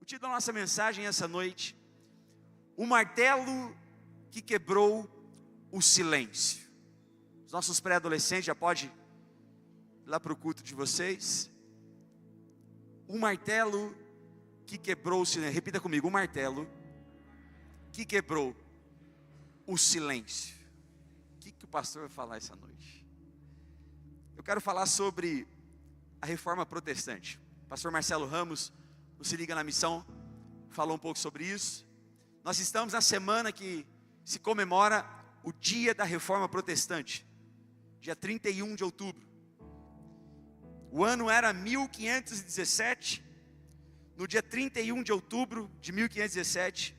título da nossa mensagem essa noite: o martelo que quebrou o silêncio. Os nossos pré-adolescentes já podem ir lá para o culto de vocês. O martelo que quebrou o silêncio. Repita comigo: o martelo que quebrou o silêncio. O que o pastor vai falar essa noite? Eu quero falar sobre a reforma protestante. O pastor Marcelo Ramos, no Se Liga na Missão, falou um pouco sobre isso. Nós estamos na semana que se comemora o dia da reforma protestante, dia 31 de outubro. O ano era 1517. No dia 31 de outubro de 1517,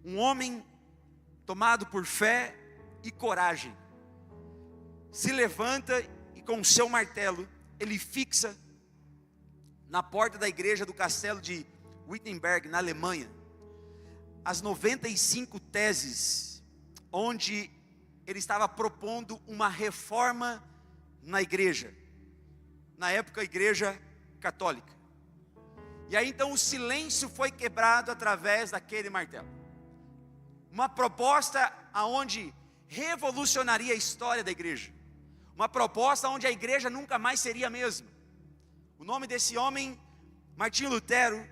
um homem tomado por fé e coragem se levanta e com o seu martelo ele fixa na porta da igreja do castelo de Wittenberg, na Alemanha, as 95 teses onde ele estava propondo uma reforma na igreja, na época a igreja católica. E aí então o silêncio foi quebrado através daquele martelo. Uma proposta aonde revolucionaria a história da igreja. Uma proposta onde a igreja nunca mais seria a mesma. O nome desse homem, Martinho Lutero,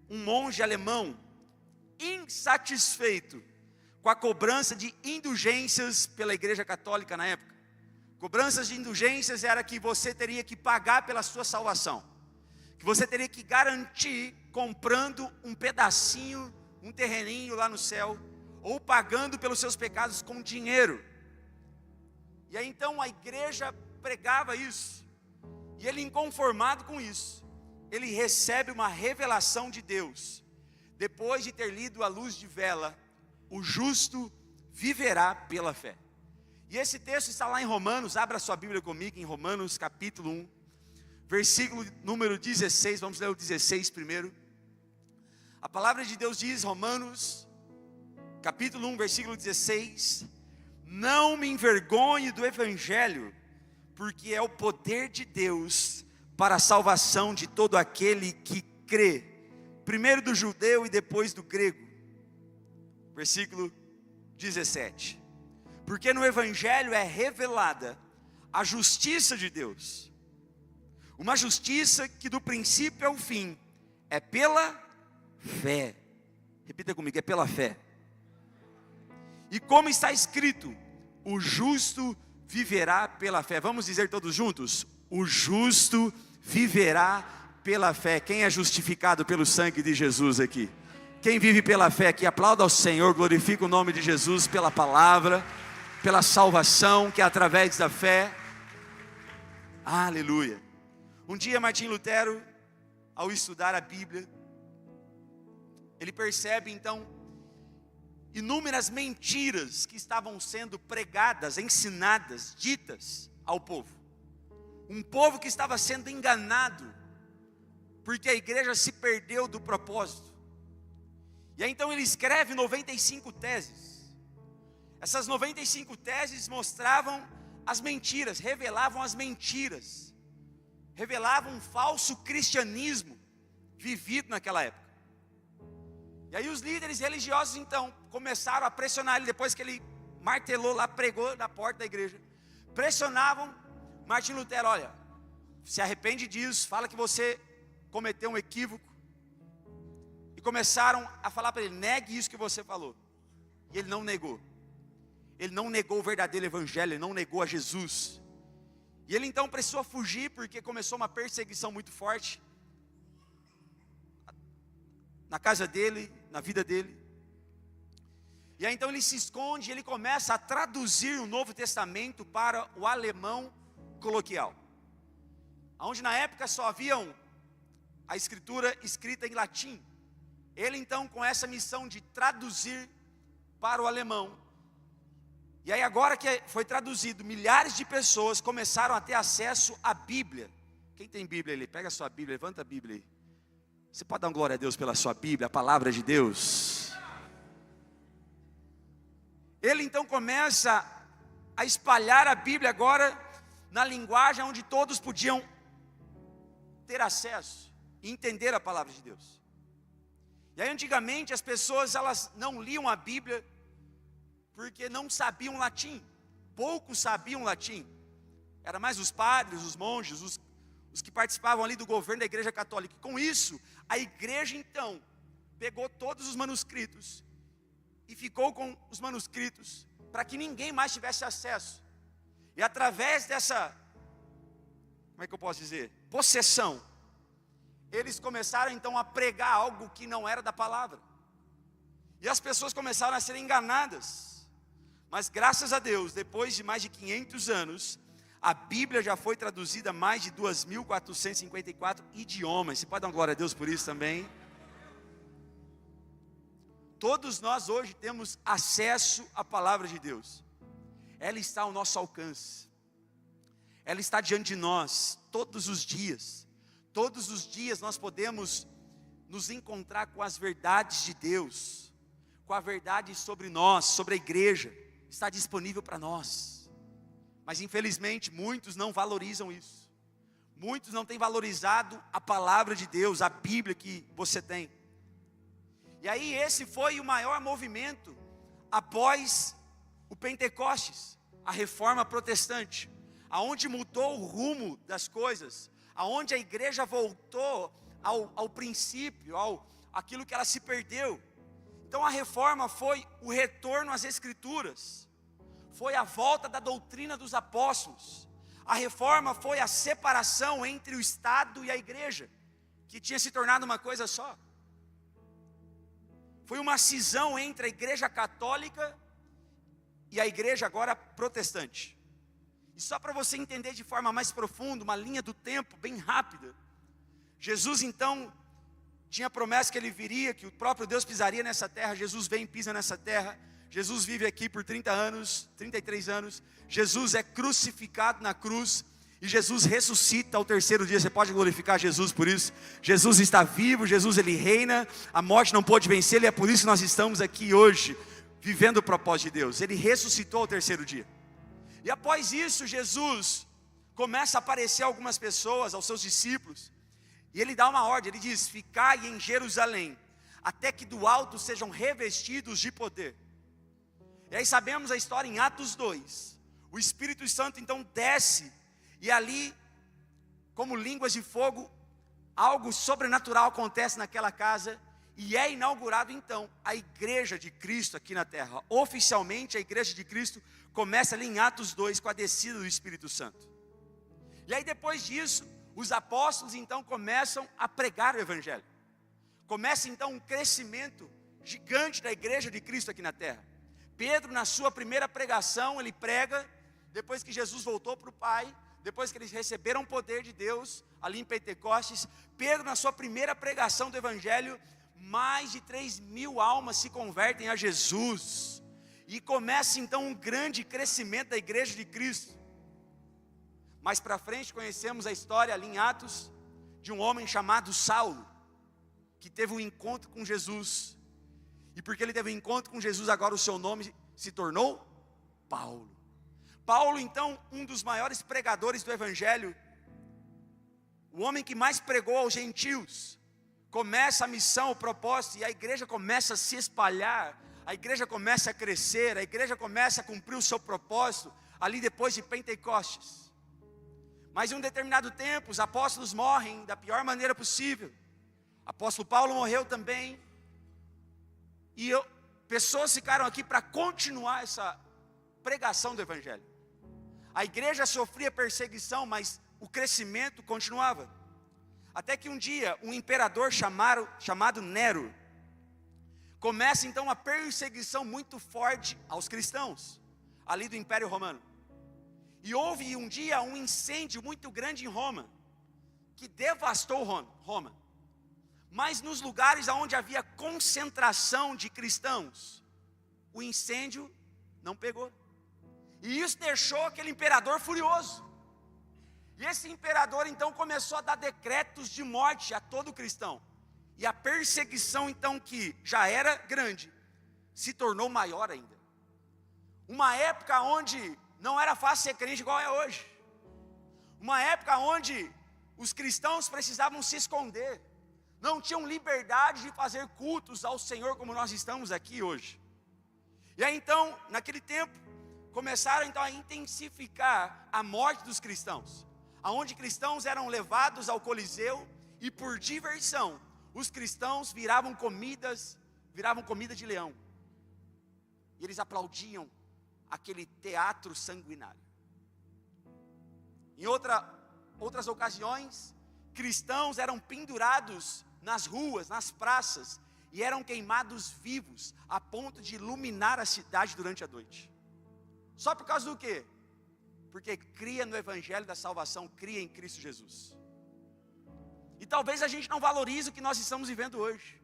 um monge alemão, insatisfeito com a cobrança de indulgências pela igreja católica na época. Cobranças de indulgências era que você teria que pagar pela sua salvação, que você teria que garantir comprando um pedacinho, um terreninho lá no céu, ou pagando pelos seus pecados com dinheiro. E aí então a igreja pregava isso, e ele, inconformado com isso, ele recebe uma revelação de Deus. Depois de ter lido à luz de vela: o justo viverá pela fé. E esse texto está lá em Romanos. Abra sua Bíblia comigo em Romanos capítulo 1, versículo número 16, vamos ler o 16 primeiro. A palavra de Deus diz, Romanos capítulo 1, versículo 16: não me envergonhe do evangelho, porque é o poder de Deus para a salvação de todo aquele que crê, primeiro do judeu e depois do grego. Versículo 17: porque no evangelho é revelada a justiça de Deus, uma justiça que do princípio ao fim é pela fé. Repita comigo: é pela fé. E como está escrito, o justo viverá pela fé. Vamos dizer todos juntos: o justo viverá pela fé. Quem é justificado pelo sangue de Jesus aqui? Quem vive pela fé aqui, aplauda ao Senhor, glorifica o nome de Jesus pela palavra, pela salvação que é através da fé. Aleluia. Um dia Martinho Lutero, ao estudar a Bíblia, ele percebe então inúmeras mentiras que estavam sendo pregadas, ensinadas, ditas ao povo. Um povo que estava sendo enganado, porque a igreja se perdeu do propósito. E aí então ele escreve 95 teses. Essas 95 teses mostravam as mentiras, revelavam as mentiras, revelavam um falso cristianismo vivido naquela época. E aí os líderes religiosos então começaram a pressionar ele, depois que ele martelou lá, pregou na porta da igreja. Pressionavam Martinho Lutero: olha, se arrepende disso, fala que você cometeu um equívoco. E começaram a falar para ele: negue isso que você falou. E ele não negou. Ele não negou o verdadeiro evangelho, ele não negou a Jesus. E ele então precisou fugir, porque começou uma perseguição muito forte na casa dele, na vida dele. E aí então ele se esconde, ele começa a traduzir o Novo Testamento para o alemão coloquial, onde na época só haviam a escritura escrita em latim. Ele então, com essa missão de traduzir para o alemão, e aí agora que foi traduzido, milhares de pessoas começaram a ter acesso à Bíblia. Quem tem Bíblia ali? Pega a sua Bíblia, levanta a Bíblia aí. Você pode dar uma glória a Deus pela sua Bíblia, a palavra de Deus. Ele então começa a espalhar a Bíblia agora na linguagem onde todos podiam ter acesso e entender a palavra de Deus. E aí antigamente as pessoas elas não liam a Bíblia porque não sabiam latim. Poucos sabiam latim. Era mais os padres, os monges, os que participavam ali do governo da Igreja Católica. Com isso, a igreja então pegou todos os manuscritos e ficou com os manuscritos para que ninguém mais tivesse acesso. E através dessa, como é que eu posso dizer? Possessão, eles começaram então a pregar algo que não era da palavra. E as pessoas começaram a ser enganadas. Mas graças a Deus, depois de mais de 500 anos, a Bíblia já foi traduzida a mais de 2.454 idiomas. Você pode dar uma glória a Deus por isso também? Todos nós hoje temos acesso à palavra de Deus. Ela está ao nosso alcance. Ela está diante de nós todos os dias. Todos os dias nós podemos nos encontrar com as verdades de Deus, com a verdade sobre nós, sobre a igreja. Está disponível para nós. Mas infelizmente muitos não valorizam isso. Muitos não têm valorizado a palavra de Deus, a Bíblia que você tem. E aí esse foi o maior movimento após o Pentecostes, a reforma protestante, aonde mudou o rumo das coisas, aonde a igreja voltou ao princípio, aquilo que ela se perdeu. Então a reforma foi o retorno às Escrituras, foi a volta da doutrina dos apóstolos. A reforma foi a separação entre o Estado e a igreja, que tinha se tornado uma coisa só. Foi uma cisão entre a igreja católica e a igreja agora protestante. E só para você entender de forma mais profunda, uma linha do tempo bem rápida. Jesus então tinha promessa que ele viria, que o próprio Deus pisaria nessa terra. Jesus vem e pisa nessa terra. Jesus vive aqui por 30 anos, 33 anos. Jesus é crucificado na cruz. E Jesus ressuscita ao terceiro dia. Você pode glorificar Jesus por isso? Jesus está vivo, Jesus ele reina. A morte não pôde vencê-lo, e é por isso que nós estamos aqui hoje, vivendo o propósito de Deus. Ele ressuscitou ao terceiro dia. E após isso, Jesus começa a aparecer a algumas pessoas, aos seus discípulos. E ele dá uma ordem, ele diz: ficai em Jerusalém, até que do alto sejam revestidos de poder. E aí sabemos a história em Atos 2. O Espírito Santo então desce, e ali, como línguas de fogo, algo sobrenatural acontece naquela casa. E é inaugurado então a igreja de Cristo aqui na terra. Oficialmente a igreja de Cristo começa ali em Atos 2 com a descida do Espírito Santo. E aí depois disso, os apóstolos então começam a pregar o Evangelho. Começa então um crescimento gigante da igreja de Cristo aqui na terra. Pedro, na sua primeira pregação, ele prega, depois que Jesus voltou para o Pai, depois que eles receberam o poder de Deus, ali em Pentecostes. Pedro, na sua primeira pregação do Evangelho, mais de 3.000 almas se convertem a Jesus. E começa então um grande crescimento da igreja de Cristo. Mais para frente conhecemos a história ali em Atos, de um homem chamado Saulo, que teve um encontro com Jesus. E porque ele teve um encontro com Jesus, agora o seu nome se tornou Paulo. Paulo então, um dos maiores pregadores do Evangelho, o homem que mais pregou aos gentios, começa a missão, o propósito, e a igreja começa a se espalhar, a igreja começa a crescer, a igreja começa a cumprir o seu propósito, ali depois de Pentecostes. Mas em um determinado tempo, os apóstolos morrem da pior maneira possível. O apóstolo Paulo morreu também, e pessoas ficaram aqui para continuar essa pregação do Evangelho. A igreja sofria perseguição, mas o crescimento continuava. Até que um dia, um imperador chamado Nero, começa então uma perseguição muito forte aos cristãos, ali do Império Romano. E houve um dia um incêndio muito grande em Roma, que devastou Roma. Mas nos lugares onde havia concentração de cristãos, o incêndio não pegou. E isso deixou aquele imperador furioso. E esse imperador então começou a dar decretos de morte a todo cristão. E a perseguição então, que já era grande, se tornou maior ainda. Uma época onde não era fácil ser crente igual é hoje. Uma época onde os cristãos precisavam se esconder. não tinham liberdade de fazer cultos ao Senhor como nós estamos aqui hoje. E aí então, naquele tempo, começaram então a intensificar a morte dos cristãos, aonde cristãos eram levados ao Coliseu e por diversão, os cristãos viravam comida de leão. E eles aplaudiam aquele teatro sanguinário. Em outras ocasiões, cristãos eram pendurados nas ruas, nas praças, e eram queimados vivos, a ponto de iluminar a cidade durante a noite. Só por causa do quê? Porque cria no Evangelho da salvação, cria em Cristo Jesus. E talvez a gente não valorize o que nós estamos vivendo hoje.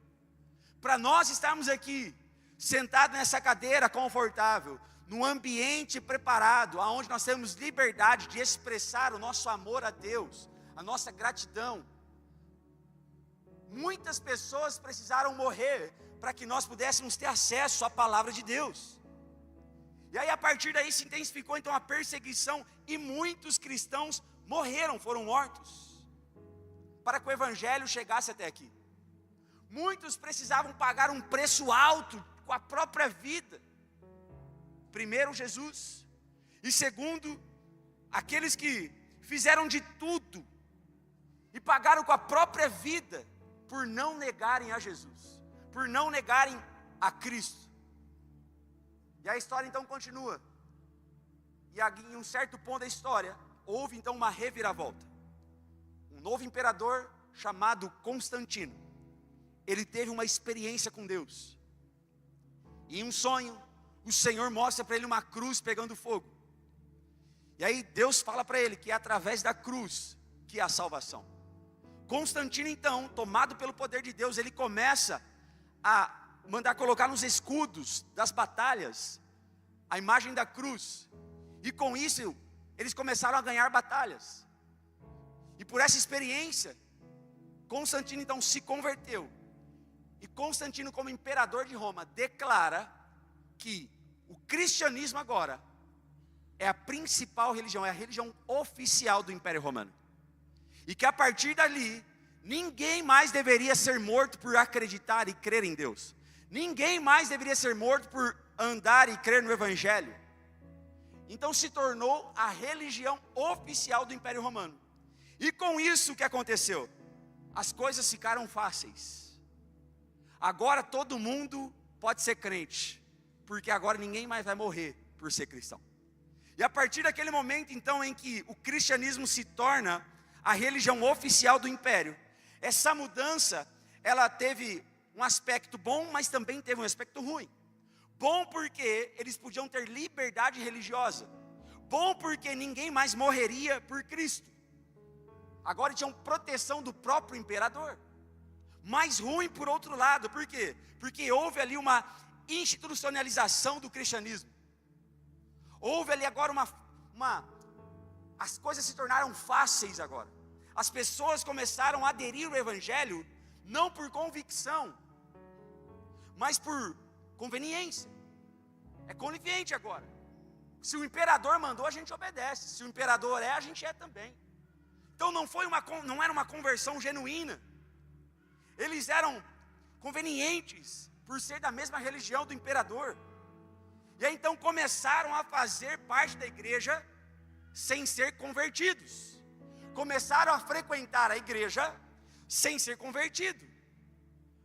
Para nós estarmos aqui, sentados nessa cadeira confortável, num ambiente preparado, onde nós temos liberdade de expressar o nosso amor a Deus, a nossa gratidão. Muitas pessoas precisaram morrer para que nós pudéssemos ter acesso à palavra de Deus. E aí a partir daí se intensificou então a perseguição, e muitos cristãos foram mortos, para que o Evangelho chegasse até aqui. Muitos precisavam pagar um preço alto com a própria vida. Primeiro Jesus, e segundo, aqueles que fizeram de tudo e pagaram com a própria vida por não negarem a Jesus, por não negarem a Cristo. E a história então continua. E em um certo ponto da história, houve então uma reviravolta. Um novo imperador chamado Constantino, ele teve uma experiência com Deus. E em um sonho, o Senhor mostra para ele uma cruz pegando fogo. E aí Deus fala para ele que é através da cruz que há salvação. Constantino então, tomado pelo poder de Deus, ele começa a mandar colocar nos escudos das batalhas a imagem da cruz. E com isso, eles começaram a ganhar batalhas. E por essa experiência, Constantino então se converteu. E Constantino, como imperador de Roma, declara que o cristianismo agora é a principal religião, é a religião oficial do Império Romano. E que a partir dali, ninguém mais deveria ser morto por acreditar e crer em Deus. Ninguém mais deveria ser morto por andar e crer no Evangelho. Então se tornou a religião oficial do Império Romano. E com isso o que aconteceu? As coisas ficaram fáceis. Agora todo mundo pode ser crente, porque agora ninguém mais vai morrer por ser cristão. E a partir daquele momento então em que o cristianismo se torna a religião oficial do império, essa mudança, ela teve um aspecto bom, mas também teve um aspecto ruim. Bom porque eles podiam ter liberdade religiosa. Bom porque ninguém mais morreria por Cristo. Agora tinham proteção do próprio imperador. Mas ruim por outro lado, por quê? Porque houve ali uma institucionalização do cristianismo. Houve ali agora as coisas se tornaram fáceis agora. As pessoas começaram a aderir ao Evangelho, não por convicção, mas por conveniência. É conveniente agora. Se o imperador mandou, a gente obedece. Se o imperador a gente é também. Então não era uma conversão genuína. Eles eram convenientes por ser da mesma religião do imperador. E aí então começaram a fazer parte da igreja sem ser convertidos. Começaram a frequentar a igreja sem ser convertido.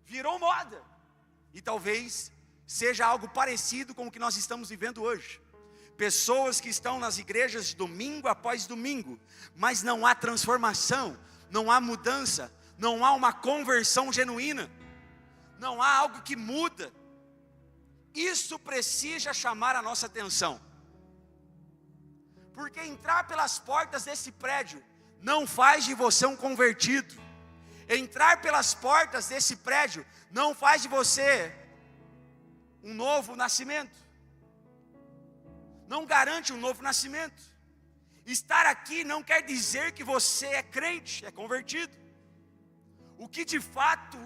Virou moda. E talvez seja algo parecido com o que nós estamos vivendo hoje. Pessoas que estão nas igrejas domingo após domingo, mas não há transformação, não há mudança, não há uma conversão genuína, não há algo que muda. Isso precisa chamar a nossa atenção. Porque entrar pelas portas desse prédio não faz de você um convertido. Entrar pelas portas desse prédio não faz de você um novo nascimento. Não garante um novo nascimento. Estar aqui não quer dizer que você é crente, é convertido. O que de fato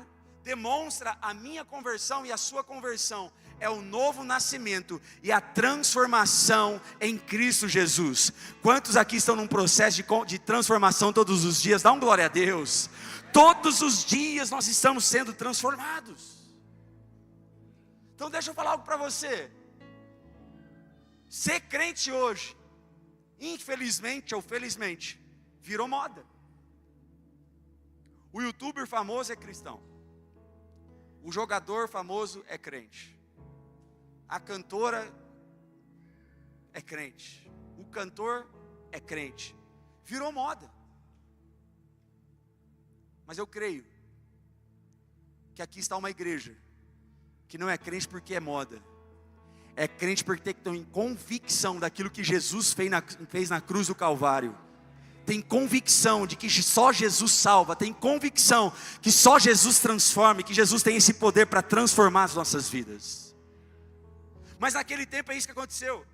demonstra a minha conversão e a sua conversão é o novo nascimento e a transformação em Cristo Jesus. Quantos aqui estão num processo de transformação todos os dias? Dá um glória a Deus. Todos os dias nós estamos sendo transformados. Então deixa eu falar algo para você. Ser crente hoje, infelizmente ou felizmente, virou moda. O youtuber famoso é cristão. O jogador famoso é crente. A cantora é crente. O cantor é crente. Virou moda. Mas eu creio que aqui está uma igreja que não é crente porque é moda. É crente porque tem convicção daquilo que Jesus fez na cruz do Calvário. Tem convicção de que só Jesus salva. Tem convicção que só Jesus transforma. Que Jesus tem esse poder para transformar as nossas vidas. Mas naquele tempo é isso que aconteceu.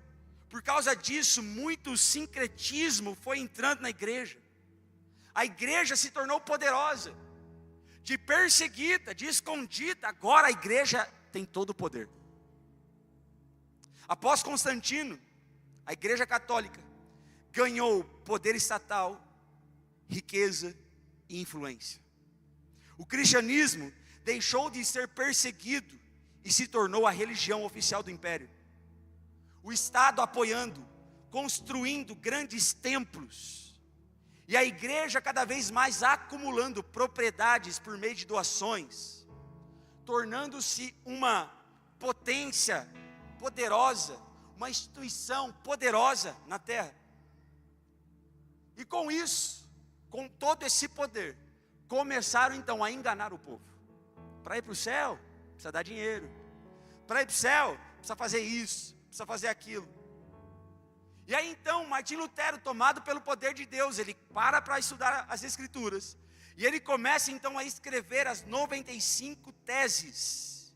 Por causa disso, muito sincretismo foi entrando na igreja. A igreja se tornou poderosa. De perseguida, de escondida, agora a igreja tem todo o poder. Após Constantino, a igreja católica ganhou poder estatal, riqueza e influência. O cristianismo deixou de ser perseguido e se tornou a religião oficial do império. O Estado apoiando, construindo grandes templos. E a igreja cada vez mais acumulando propriedades por meio de doações. Tornando-se uma potência poderosa, uma instituição poderosa na terra. E com isso, com todo esse poder, começaram então a enganar o povo. Para ir para o céu, precisa dar dinheiro. Para ir para o céu, precisa fazer isso, precisa fazer aquilo. E aí então, Martim Lutero, tomado pelo poder de Deus, ele para estudar as Escrituras. E ele começa então a escrever as 95 teses.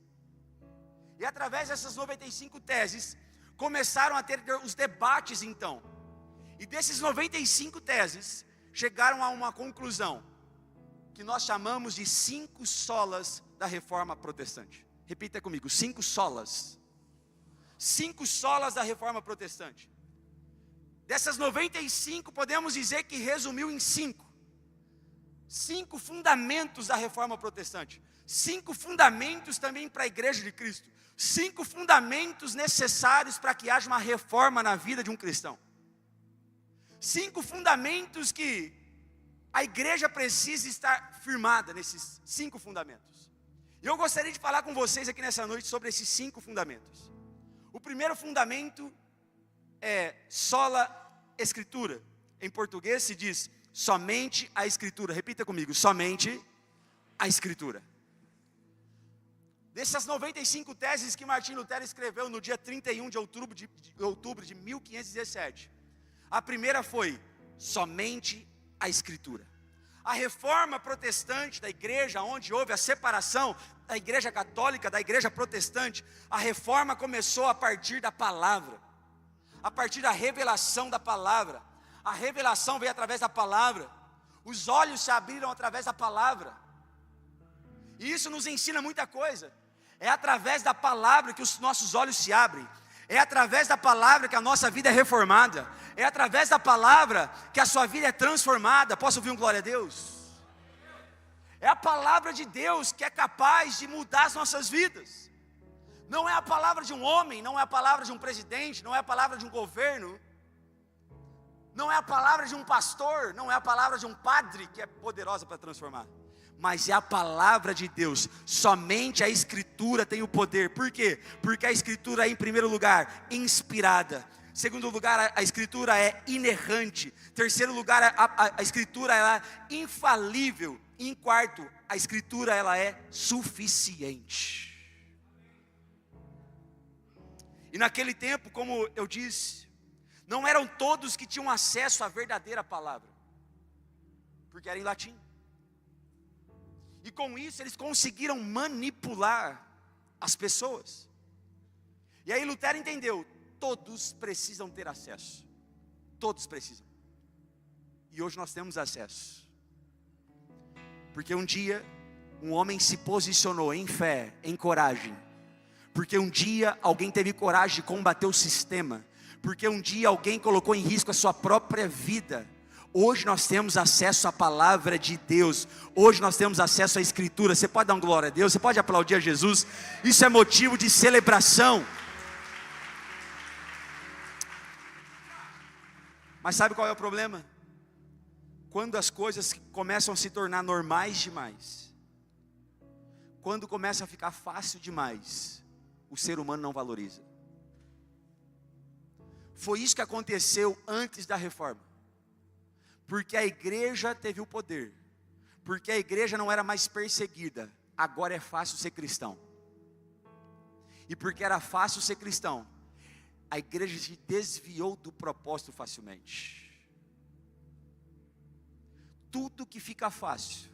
E através dessas 95 teses, começaram a ter os debates então. E desses 95 teses, chegaram a uma conclusão, que nós chamamos de 5 solas da Reforma Protestante. Repita comigo, 5 solas. 5 solas da Reforma Protestante. Dessas 95, podemos dizer que resumiu em 5. 5 fundamentos da Reforma Protestante. 5 fundamentos também para a Igreja de Cristo. 5 fundamentos necessários para que haja uma reforma na vida de um cristão. 5 fundamentos que a igreja precisa estar firmada nesses 5 fundamentos. E eu gostaria de falar com vocês aqui nessa noite sobre esses 5 fundamentos. O primeiro fundamento é sola escritura. Em português se diz somente a escritura. Repita comigo, somente a escritura. Dessas 95 teses que Martim Lutero escreveu no dia 31 de outubro de 1517, a primeira foi somente a escritura. A reforma protestante da igreja, onde houve a separação da igreja católica, da igreja protestante, a reforma começou a partir da palavra, a partir da revelação da palavra. A revelação veio através da palavra, os olhos se abriram através da palavra, e isso nos ensina muita coisa. É através da palavra que os nossos olhos se abrem. É através da palavra que a nossa vida é reformada. É através da palavra que a sua vida é transformada. Posso ouvir um glória a Deus? É a palavra de Deus que é capaz de mudar as nossas vidas. Não é a palavra de um homem, não é a palavra de um presidente, não é a palavra de um governo, não é a palavra de um pastor, não é a palavra de um padre que é poderosa para transformar. Mas é a palavra de Deus. Somente a Escritura tem o poder. Por quê? Porque a Escritura é, em primeiro lugar, inspirada. Segundo lugar, a Escritura é inerrante. Terceiro lugar, a Escritura ela é infalível. E em quarto, a Escritura ela é suficiente. E naquele tempo, como eu disse, não eram todos que tinham acesso à verdadeira palavra, porque era em latim. E com isso eles conseguiram manipular as pessoas. E aí Lutero entendeu, todos precisam ter acesso. Todos precisam. E hoje nós temos acesso. Porque um dia um homem se posicionou em fé, em coragem, porque um dia alguém teve coragem de combater o sistema, porque um dia alguém colocou em risco a sua própria vida. Hoje nós temos acesso à palavra de Deus, hoje nós temos acesso à Escritura. Você pode dar uma glória a Deus, você pode aplaudir a Jesus, isso é motivo de celebração. Mas sabe qual é o problema? Quando as coisas começam a se tornar normais demais, quando começa a ficar fácil demais, o ser humano não valoriza. Foi isso que aconteceu antes da reforma. Porque a igreja teve o poder, porque a igreja não era mais perseguida, agora é fácil ser cristão. E porque era fácil ser cristão, a igreja se desviou do propósito facilmente. Tudo que fica fácil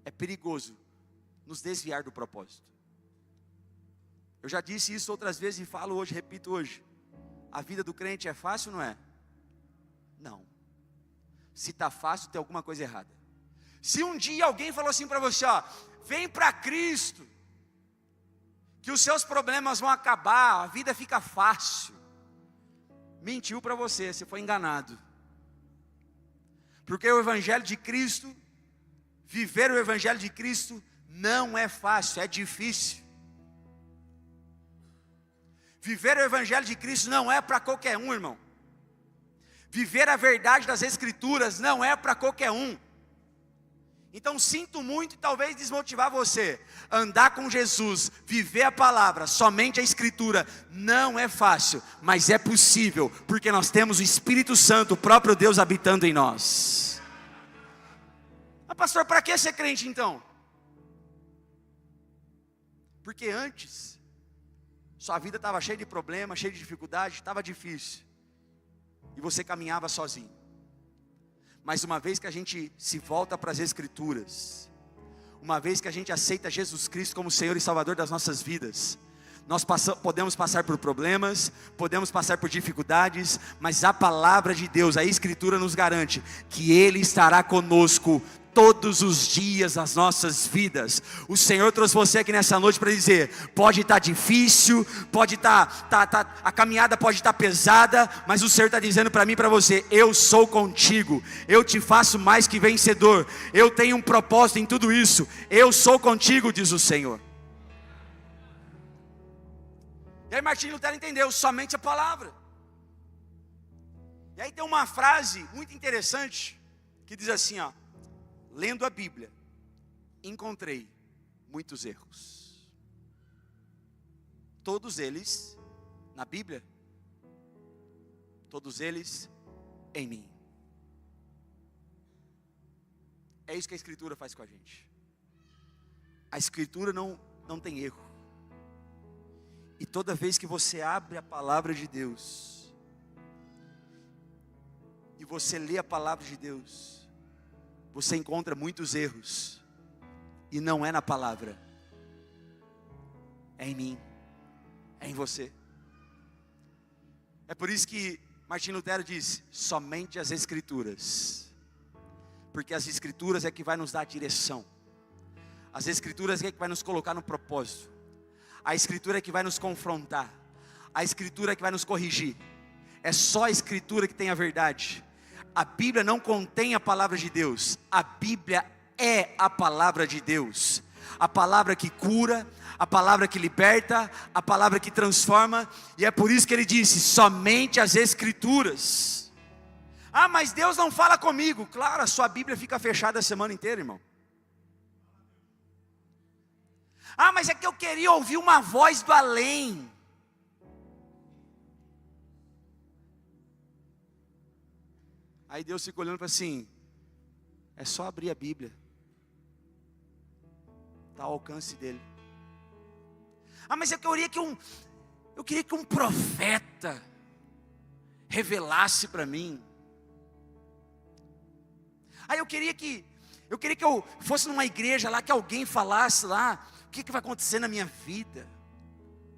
é perigoso nos desviar do propósito. Eu já disse isso outras vezes e falo hoje, repito hoje. A vida do crente é fácil ou não é? Não. Se está fácil, tem alguma coisa errada. Se um dia alguém falou assim para você, ó, vem para Cristo, que os seus problemas vão acabar, a vida fica fácil. Mentiu para você, você foi enganado. Porque o Evangelho de Cristo, viver o Evangelho de Cristo não é fácil, é difícil. Viver o Evangelho de Cristo não é para qualquer um, irmão. Viver a verdade das Escrituras não é para qualquer um. Então sinto muito e talvez desmotivar você. Andar com Jesus, viver a palavra, somente a Escritura, não é fácil, mas é possível, porque nós temos o Espírito Santo, o próprio Deus habitando em nós. Mas pastor, para que ser crente então? Porque antes, sua vida estava cheia de problemas, cheia de dificuldade, estava difícil, e você caminhava sozinho. Mas uma vez que a gente se volta para as Escrituras, uma vez que a gente aceita Jesus Cristo como Senhor e Salvador das nossas vidas, nós podemos passar por problemas, podemos passar por dificuldades, mas a palavra de Deus, a Escritura nos garante que Ele estará conosco todos os dias das nossas vidas. O Senhor trouxe você aqui nessa noite para dizer, pode estar difícil, pode estar, a caminhada pode estar pesada, mas o Senhor está dizendo para mim e para você, eu sou contigo, eu te faço mais que vencedor, eu tenho um propósito em tudo isso, eu sou contigo, diz o Senhor. E aí Martim Lutero entendeu, somente a palavra. E aí tem uma frase muito interessante, que diz assim, ó, lendo a Bíblia, encontrei muitos erros. Todos eles na Bíblia, todos eles em mim. É isso que a Escritura faz com a gente. A Escritura não tem erro. E toda vez que você abre a palavra de Deus, e você lê a palavra de Deus, você encontra muitos erros, e não é na palavra, é em mim, é em você. É por isso que Martim Lutero diz, somente as Escrituras, porque as Escrituras é que vai nos dar direção, as Escrituras é que vai nos colocar no propósito, a Escritura é que vai nos confrontar, a Escritura é que vai nos corrigir, é só a Escritura que tem a verdade. A Bíblia não contém a palavra de Deus, a Bíblia é a palavra de Deus, a palavra que cura, a palavra que liberta, a palavra que transforma, e é por isso que ele disse, somente as Escrituras. Ah, mas Deus não fala comigo. Claro, a sua Bíblia fica fechada a semana inteira, irmão. Ah, mas é que eu queria ouvir uma voz do além. Aí Deus fica olhando para assim, é só abrir a Bíblia, está ao alcance dele. Ah, mas eu queria que um profeta revelasse para mim. Aí eu queria que eu fosse numa igreja lá, que alguém falasse lá, o que vai acontecer na minha vida.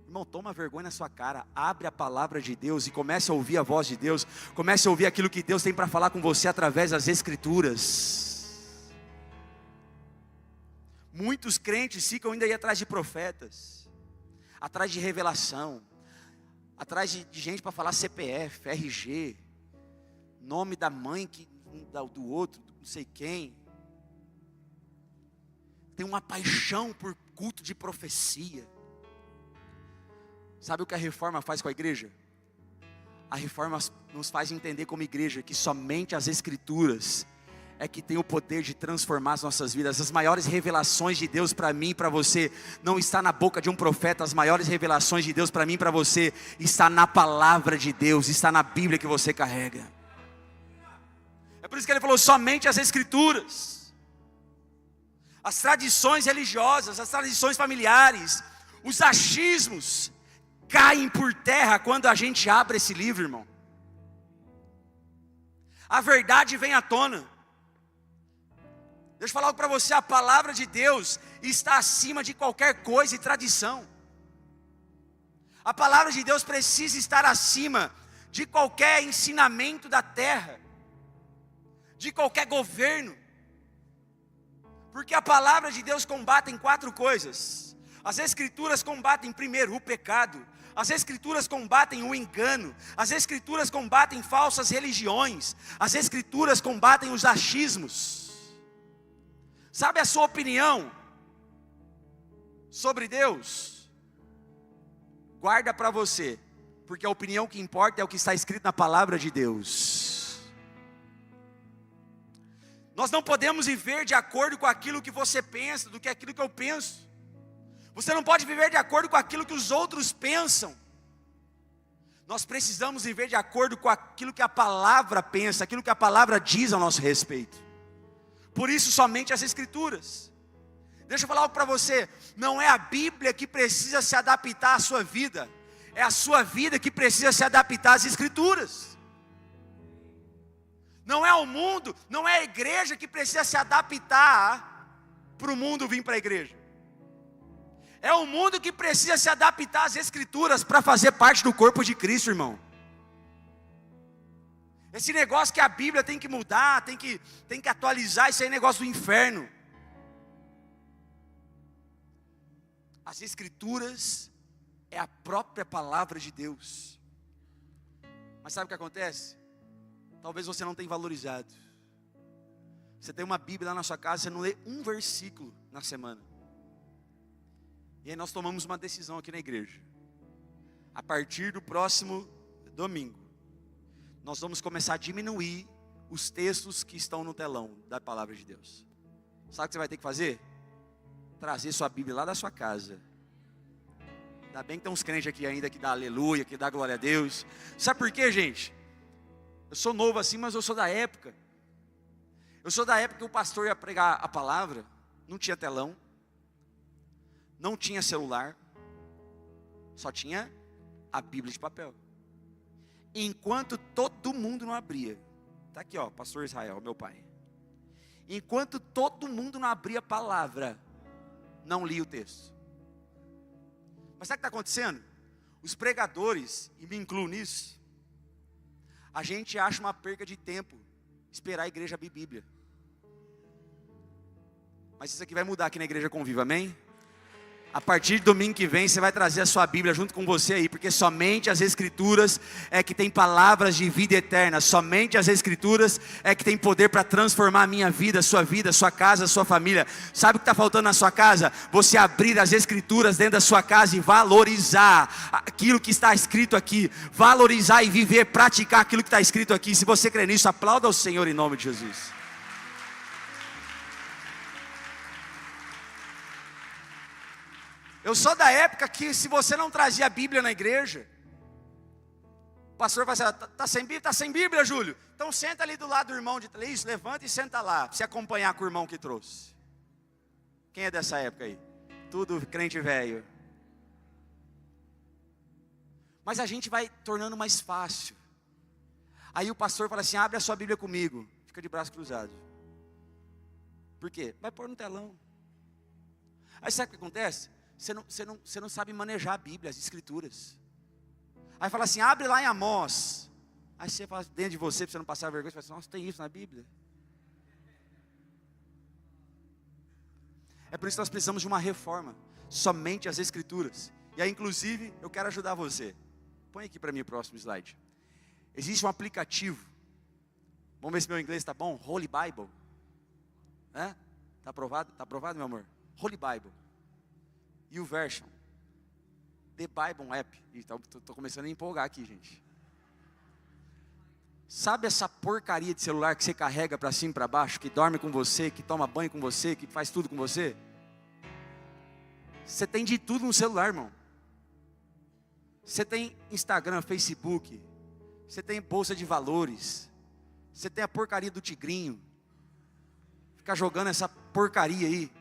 Irmão, toma vergonha na sua cara, abre a palavra de Deus e comece a ouvir a voz de Deus, comece a ouvir aquilo que Deus tem para falar com você através das Escrituras. Muitos crentes ficam ainda aí atrás de profetas, atrás de revelação, atrás de gente para falar CPF, RG, nome da mãe do outro, não sei quem. Tem uma paixão por culto de profecia. Sabe o que a reforma faz com a igreja? A reforma nos faz entender como igreja que somente as Escrituras é que tem o poder de transformar as nossas vidas. As maiores revelações de Deus para mim e para você não está na boca de um profeta. As maiores revelações de Deus para mim e para você está na palavra de Deus, está na Bíblia que você carrega. É por isso que ele falou somente as Escrituras. As tradições religiosas, as tradições familiares, os achismos caem por terra quando a gente abre esse livro, irmão. A verdade vem à tona. Deixa eu falar algo para você, a palavra de Deus está acima de qualquer coisa e tradição. A palavra de Deus precisa estar acima de qualquer ensinamento da terra, de qualquer governo. Porque a palavra de Deus combate em 4 coisas. As Escrituras combatem primeiro o pecado. As Escrituras combatem o engano. As Escrituras combatem falsas religiões. As Escrituras combatem os achismos. Sabe a sua opinião sobre Deus? Guarda para você, porque a opinião que importa é o que está escrito na palavra de Deus. Nós não podemos viver de acordo com aquilo que você pensa, do que aquilo que eu penso. Você não pode viver de acordo com aquilo que os outros pensam. Nós precisamos viver de acordo com aquilo que a palavra pensa, aquilo que a palavra diz ao nosso respeito. Por isso somente as Escrituras. Deixa eu falar algo para você. Não é a Bíblia que precisa se adaptar à sua vida. É a sua vida que precisa se adaptar às Escrituras. Não é o mundo, não é a igreja que precisa se adaptar para o mundo vir para a igreja. É o mundo que precisa se adaptar às Escrituras para fazer parte do corpo de Cristo, irmão. Esse negócio que a Bíblia tem que mudar, tem que atualizar, isso aí é negócio do inferno. As Escrituras é a própria palavra de Deus. Mas sabe o que acontece? Talvez você não tenha valorizado. Você tem uma Bíblia lá na sua casa, você não lê um versículo na semana. E aí nós tomamos uma decisão aqui na igreja. A partir do próximo domingo, nós vamos começar a diminuir os textos que estão no telão da palavra de Deus. Sabe o que você vai ter que fazer? Trazer sua Bíblia lá da sua casa. Ainda bem que tem uns crentes aqui ainda que dá aleluia, que dá glória a Deus. Sabe por quê, gente? Eu sou novo assim, mas eu sou da época. Eu sou da época que o pastor ia pregar a palavra, não tinha telão, não tinha celular, só tinha a Bíblia de papel. Enquanto todo mundo não abria, está aqui ó, pastor Israel, meu pai. Enquanto todo mundo não abria a palavra, não lia o texto. Mas sabe o que está acontecendo? Os pregadores, e me incluo nisso, a gente acha uma perca de tempo esperar a igreja abrir Bíblia. Mas isso aqui vai mudar aqui na Igreja Conviva, amém? A partir de domingo que vem, você vai trazer a sua Bíblia junto com você aí, porque somente as Escrituras é que tem palavras de vida eterna, somente as Escrituras é que tem poder para transformar a minha vida, a sua casa, a sua família. Sabe o que está faltando na sua casa? Você abrir as Escrituras dentro da sua casa e valorizar aquilo que está escrito aqui, valorizar e viver, praticar aquilo que está escrito aqui. Se você crê nisso, aplauda ao Senhor em nome de Jesus. Eu sou da época que se você não trazia a Bíblia na igreja, o pastor vai dizer, tá sem Bíblia? Tá sem Bíblia, Júlio? Então senta ali do lado do irmão, isso, levanta e senta lá, para você acompanhar com o irmão que trouxe. Quem é dessa época aí? Tudo crente velho. Mas a gente vai tornando mais fácil. Aí o pastor fala assim, abre a sua Bíblia comigo. Fica de braço cruzado. Por quê? Vai pôr no telão. Aí sabe o que acontece? Você não sabe manejar a Bíblia, as Escrituras. Aí fala assim, abre lá em Amós. Aí você fala dentro de você, para você não passar vergonha, você fala assim, nossa, tem isso na Bíblia. É por isso que nós precisamos de uma reforma. Somente as Escrituras. E aí, inclusive, eu quero ajudar você. Põe aqui para mim o próximo slide. Existe um aplicativo. Vamos ver se meu inglês está bom. Holy Bible. Né? Está aprovado? Está aprovado, meu amor? Holy Bible. YouVersion. The Bible App. Estou começando a empolgar aqui, gente. Sabe essa porcaria de celular que você carrega para cima e para baixo, que dorme com você, que toma banho com você, que faz tudo com você? Você tem de tudo no celular, irmão. Você tem Instagram, Facebook, você tem bolsa de valores, você tem a porcaria do tigrinho. Fica jogando essa porcaria aí.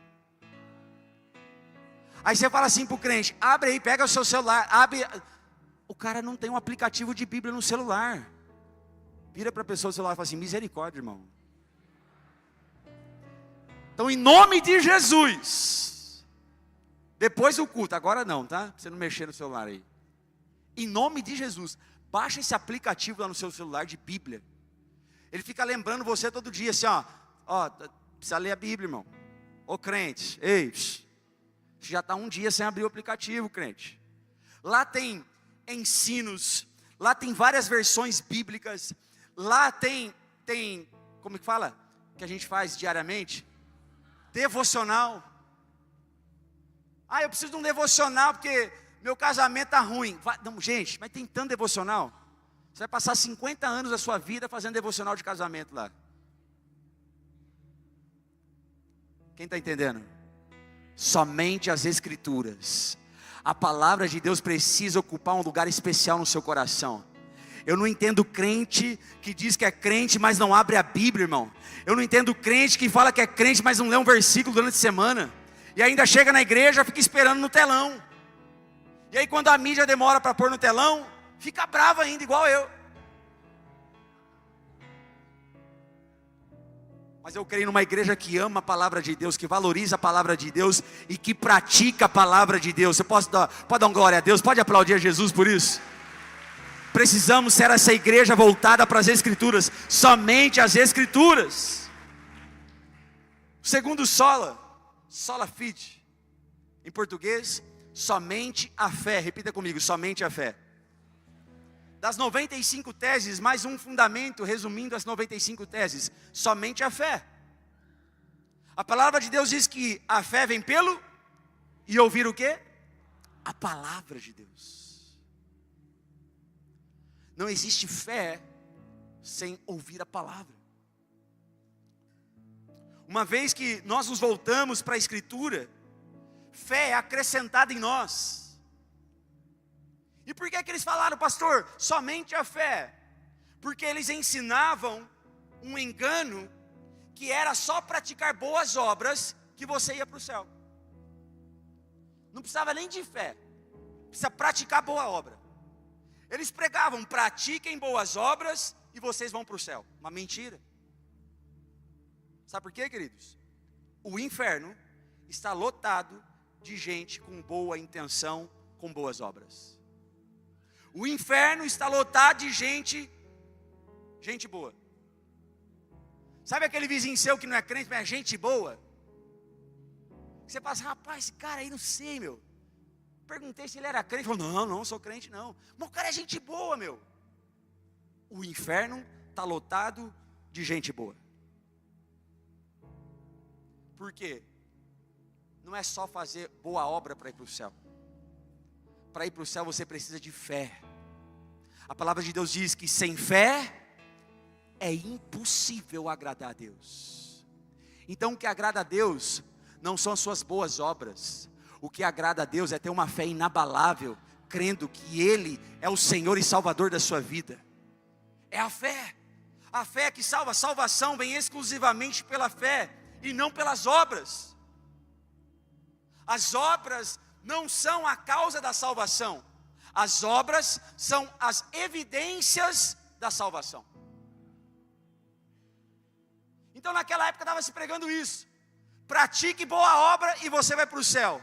Aí você fala assim pro crente: abre aí, pega o seu celular, abre. O cara não tem um aplicativo de Bíblia no celular. Vira para a pessoa do celular e fala assim: misericórdia, irmão. Então, em nome de Jesus, depois do culto, agora não, tá? Pra você não mexer no celular aí. Em nome de Jesus, baixa esse aplicativo lá no seu celular de Bíblia. Ele fica lembrando você todo dia assim, ó, precisa ler a Bíblia, irmão. Ô crente, ei, você já está um dia sem abrir o aplicativo, crente. Lá tem ensinos, lá tem várias versões bíblicas, lá tem, como que fala? Que a gente faz diariamente? Devocional. Ah, eu preciso de um devocional porque meu casamento está ruim. Não, gente, mas tem tanto devocional. Você vai passar 50 anos da sua vida fazendo devocional de casamento lá. Quem está entendendo? Somente as Escrituras. A palavra de Deus precisa ocupar um lugar especial no seu coração. Eu não entendo crente que diz que é crente, mas não abre a Bíblia, irmão. Eu não entendo crente que fala que é crente, mas não lê um versículo durante a semana. E ainda chega na igreja, fica esperando no telão. E aí quando a mídia demora para pôr no telão, fica bravo ainda, igual eu. Mas eu creio numa igreja que ama a palavra de Deus, que valoriza a palavra de Deus e que pratica a palavra de Deus. Você pode dar um glória a Deus? Pode aplaudir a Jesus por isso? Precisamos ser essa igreja voltada para as Escrituras, somente as Escrituras. Segundo sola fide, em português, somente a fé. Repita comigo, somente a fé. Das 95 teses, mais um fundamento, resumindo as 95 teses, somente a fé. A palavra de Deus diz que a fé vem pelo, e ouvir o quê? A palavra de Deus. Não existe fé sem ouvir a palavra. Uma vez que nós nos voltamos para a Escritura, fé é acrescentada em nós. E por que eles falaram, pastor, somente a fé? Porque eles ensinavam um engano que era só praticar boas obras que você ia para o céu. Não precisava nem de fé, precisa praticar boa obra. Eles pregavam, pratiquem boas obras e vocês vão para o céu. Uma mentira. Sabe por quê, queridos? O inferno está lotado de gente com boa intenção, com boas obras. O inferno está lotado de gente boa. Sabe aquele vizinho seu que não é crente, mas é gente boa? Você fala assim, rapaz, esse cara aí não sei, meu. Perguntei se ele era crente, ele falou, não sou crente não. Mas o cara é gente boa, meu. O inferno está lotado de gente boa. Por quê? Não é só fazer boa obra para ir para o céu. Para ir para o céu você precisa de fé. A palavra de Deus diz que sem fé é impossível agradar a Deus. Então o que agrada a Deus não são as suas boas obras. O que agrada a Deus é ter uma fé inabalável, crendo que Ele é o Senhor e Salvador da sua vida. É a fé. A fé que salva. A salvação vem exclusivamente pela fé e não pelas obras. As obras não são a causa da salvação. As obras são as evidências da salvação. Então naquela época estava se pregando isso. Pratique boa obra e você vai para o céu.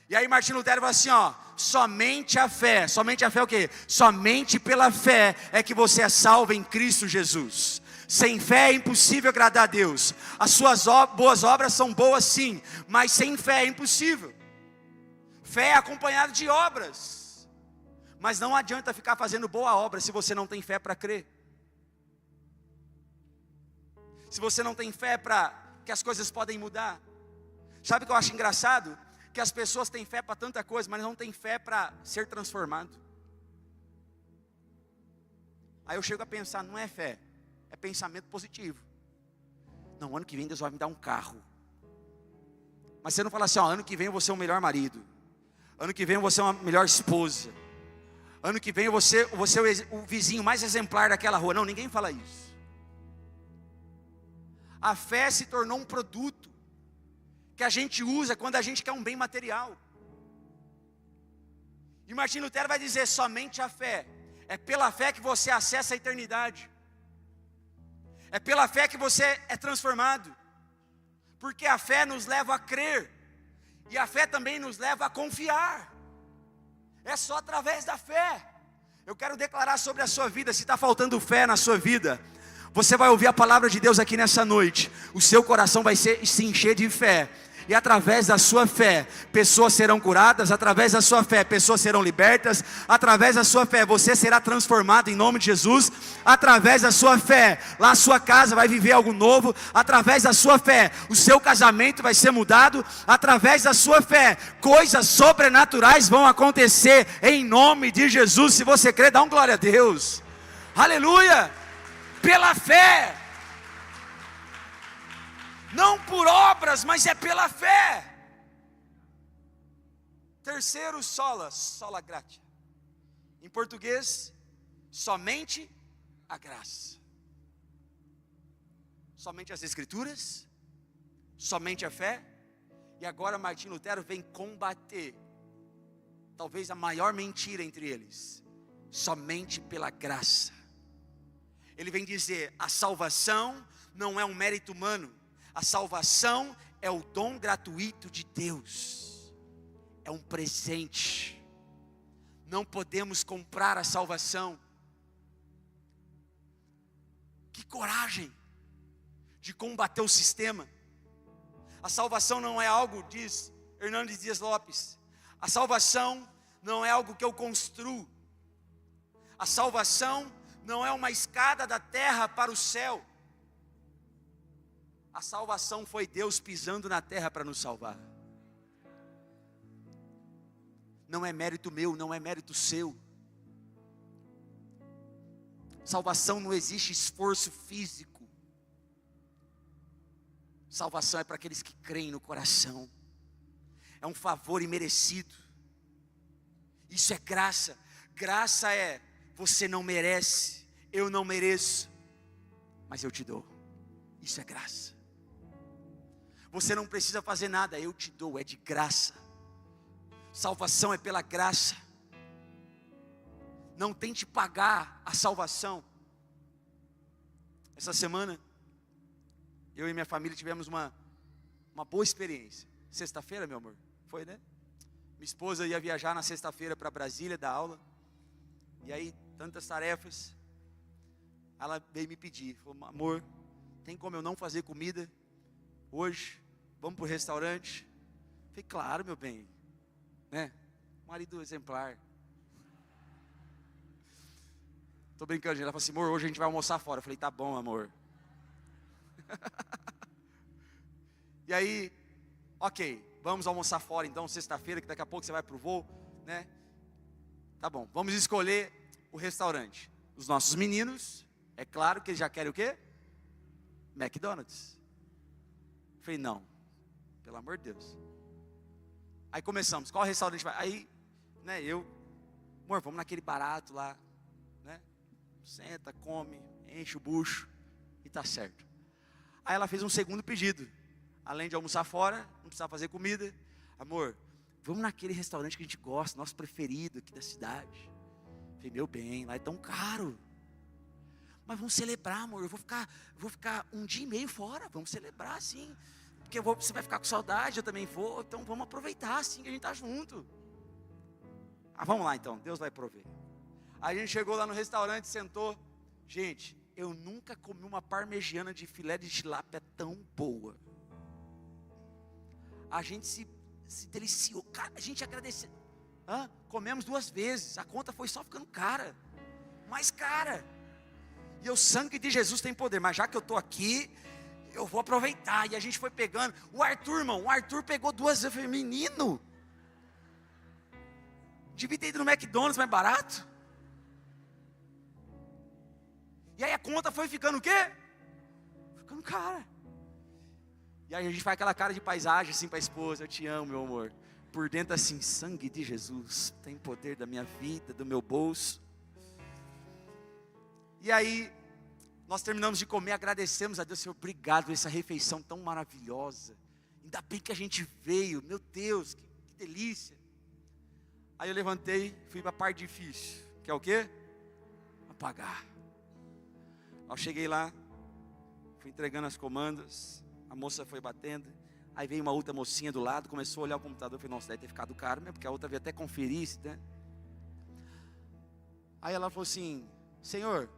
E aí Martinho Lutero fala assim, somente a fé. Somente a fé é o quê? Somente pela fé é que você é salvo em Cristo Jesus. Sem fé é impossível agradar a Deus. As suas boas obras são boas sim, mas sem fé é impossível. Fé é acompanhada de obras. Mas não adianta ficar fazendo boa obra se você não tem fé para crer. Se você não tem fé para que as coisas podem mudar. Sabe o que eu acho engraçado? Que as pessoas têm fé para tanta coisa, mas não têm fé para ser transformado. Aí eu chego a pensar, não é fé, é pensamento positivo. Não, ano que vem Deus vai me dar um carro. Mas você não fala assim, ó, ano que vem eu vou ser o melhor marido. Ano que vem eu vou ser uma melhor esposa. Ano que vem eu vou ser o vizinho mais exemplar daquela rua. Não, ninguém fala isso. A fé se tornou um produto que a gente usa quando a gente quer um bem material. E Martim Lutero vai dizer, somente a fé. É pela fé que você acessa a eternidade. É pela fé que você é transformado. Porque a fé nos leva a crer. E a fé também nos leva a confiar. É só através da fé. Eu quero declarar sobre a sua vida, se está faltando fé na sua vida, você vai ouvir a palavra de Deus aqui nessa noite. O seu coração vai se encher de fé. E através da sua fé, pessoas serão curadas. Através da sua fé, pessoas serão libertas. Através da sua fé, você será transformado em nome de Jesus. Através da sua fé, lá a sua casa vai viver algo novo. Através da sua fé, o seu casamento vai ser mudado. Através da sua fé, coisas sobrenaturais vão acontecer em nome de Jesus. Se você crê, dá um glória a Deus. Aleluia! Pela fé. Não por obras, mas é pela fé. Terceiro, sola gratia. Em português, somente a graça. Somente as escrituras, somente a fé. E agora Martim Lutero vem combater talvez a maior mentira entre eles. Somente pela graça. Ele vem dizer, a salvação não é um mérito humano. A salvação é o dom gratuito de Deus. É um presente. Não podemos comprar a salvação. Que coragem de combater o sistema. A salvação não é algo, diz Hernandes Dias Lopes, a salvação não é algo que eu construo. A salvação não é uma escada da terra para o céu. A salvação foi Deus pisando na terra para nos salvar. Não é mérito meu, não é mérito seu. Salvação não existe esforço físico. Salvação é para aqueles que creem no coração. É um favor imerecido. Isso é graça. Graça é, você não merece, eu não mereço, mas eu te dou. Isso é graça. Você não precisa fazer nada, eu te dou, é de graça. Salvação é pela graça. Não tente pagar a salvação. Essa semana, eu e minha família tivemos uma boa experiência. Sexta-feira, meu amor, foi, né? Minha esposa ia viajar na sexta-feira para Brasília, dar aula. E aí, tantas tarefas. Ela veio me pedir, falou, amor, tem como eu não fazer comida hoje? Vamos para o restaurante? Falei, claro, meu bem, né? Marido exemplar. Tô brincando, ela falou assim, amor, hoje a gente vai almoçar fora. Eu falei, tá bom, amor. E aí, ok, vamos almoçar fora então, sexta-feira, que daqui a pouco você vai pro voo, né? Tá bom, vamos escolher o restaurante. Os nossos meninos, é claro que eles já querem o quê? McDonald's. Falei, não, pelo amor de Deus. Aí começamos, qual restaurante vai? Aí, né, amor, vamos naquele barato lá, né? Senta, come, enche o bucho e tá certo. Aí ela fez um segundo pedido. Além de almoçar fora, não precisava fazer comida. Amor, vamos naquele restaurante que a gente gosta, nosso preferido aqui da cidade. Falei, meu bem, lá é tão caro. Mas vamos celebrar, amor, eu vou ficar 1 dia e meio fora. Vamos celebrar, sim. Porque você vai ficar com saudade, eu também vou. Então vamos aproveitar, sim, que a gente está junto. Vamos lá então, Deus vai prover. Aí a gente chegou lá no restaurante, sentou. Gente, eu nunca comi uma parmegiana de filé de tilápia tão boa. A gente se deliciou. Cara, a gente agradeceu. Comemos 2 vezes, a conta foi só ficando cara, mais cara. E o sangue de Jesus tem poder, mas já que eu estou aqui, eu vou aproveitar. E a gente foi pegando. O Arthur, irmão, pegou 2 vezes. Eu falei, menino, devia ter ido no McDonald's mais barato. E aí a conta foi ficando o quê? Ficando cara. E aí a gente faz aquela cara de paisagem assim para a esposa: eu te amo, meu amor. Por dentro assim, sangue de Jesus tem poder da minha vida, do meu bolso. E aí nós terminamos de comer, agradecemos a Deus, Senhor, obrigado por essa refeição tão maravilhosa. Ainda bem que a gente veio, meu Deus, que delícia. Aí eu levantei, fui para a parte difícil, que é o quê? Apagar. Eu cheguei lá, fui entregando as comandas, a moça foi batendo, aí veio uma outra mocinha do lado, começou a olhar o computador, eu falei, nossa, deve ter ficado caro mesmo, porque a outra veio até conferir, né? Aí ela falou assim, Senhor,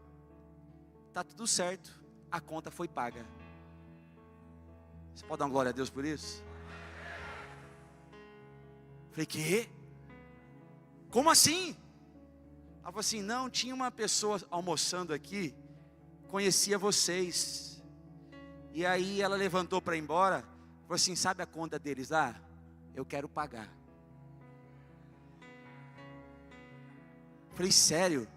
está tudo certo, a conta foi paga. Você pode dar uma glória a Deus por isso? Falei, quê? Como assim? Ela falou assim, não, tinha uma pessoa almoçando aqui, conhecia vocês. E aí ela levantou para ir embora, falou assim, sabe a conta deles lá? Eu quero pagar. Falei, sério?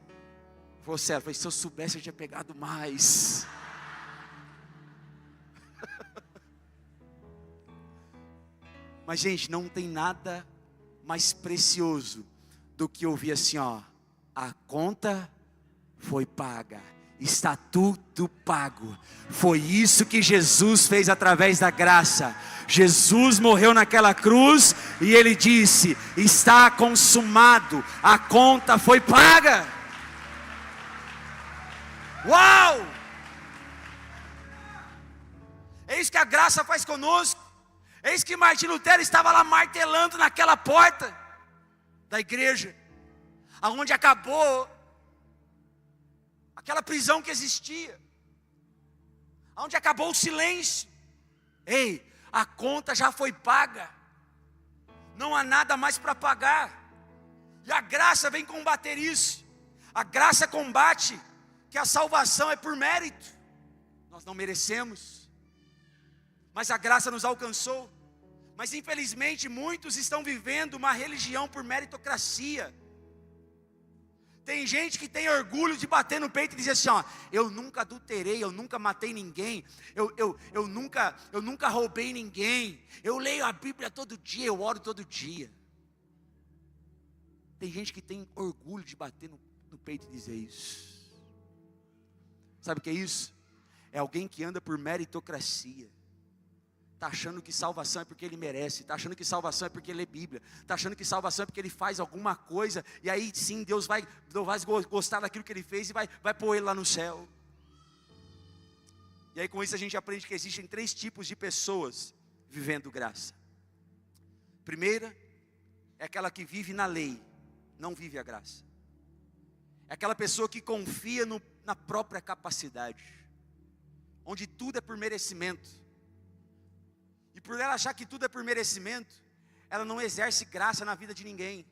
Falou, sério, falei, se eu soubesse eu tinha pegado mais. Mas gente, não tem nada mais precioso do que ouvir assim, ó, a conta foi paga, está tudo pago. Foi isso que Jesus fez através da graça. Jesus morreu naquela cruz e Ele disse, está consumado, a conta foi paga. Uau! Eis que a graça faz conosco. Eis que Martinho Lutero estava lá martelando naquela porta da igreja, aonde acabou aquela prisão que existia, aonde acabou o silêncio. Ei, a conta já foi paga, não há nada mais para pagar. E a graça vem combater isso. A graça combate que a salvação é por mérito, nós não merecemos, mas a graça nos alcançou. Mas infelizmente muitos estão vivendo uma religião por meritocracia. Tem gente que tem orgulho de bater no peito e dizer assim, ó, eu nunca adulterei, eu nunca matei ninguém, eu nunca roubei ninguém, eu leio a Bíblia todo dia, eu oro todo dia. Tem gente que tem orgulho de bater no peito e dizer isso. Sabe o que é isso? É alguém que anda por meritocracia. Está achando que salvação é porque ele merece, está achando que salvação é porque ele lê Bíblia, está achando que salvação é porque ele faz alguma coisa, e aí sim Deus vai gostar daquilo que ele fez e vai pôr ele lá no céu. E aí com isso a gente aprende que existem 3 tipos de pessoas vivendo graça. Primeira, é aquela que vive na lei, não vive a graça. É aquela pessoa que confia na própria capacidade, onde tudo é por merecimento. E por ela achar que tudo é por merecimento, ela não exerce graça na vida de ninguém.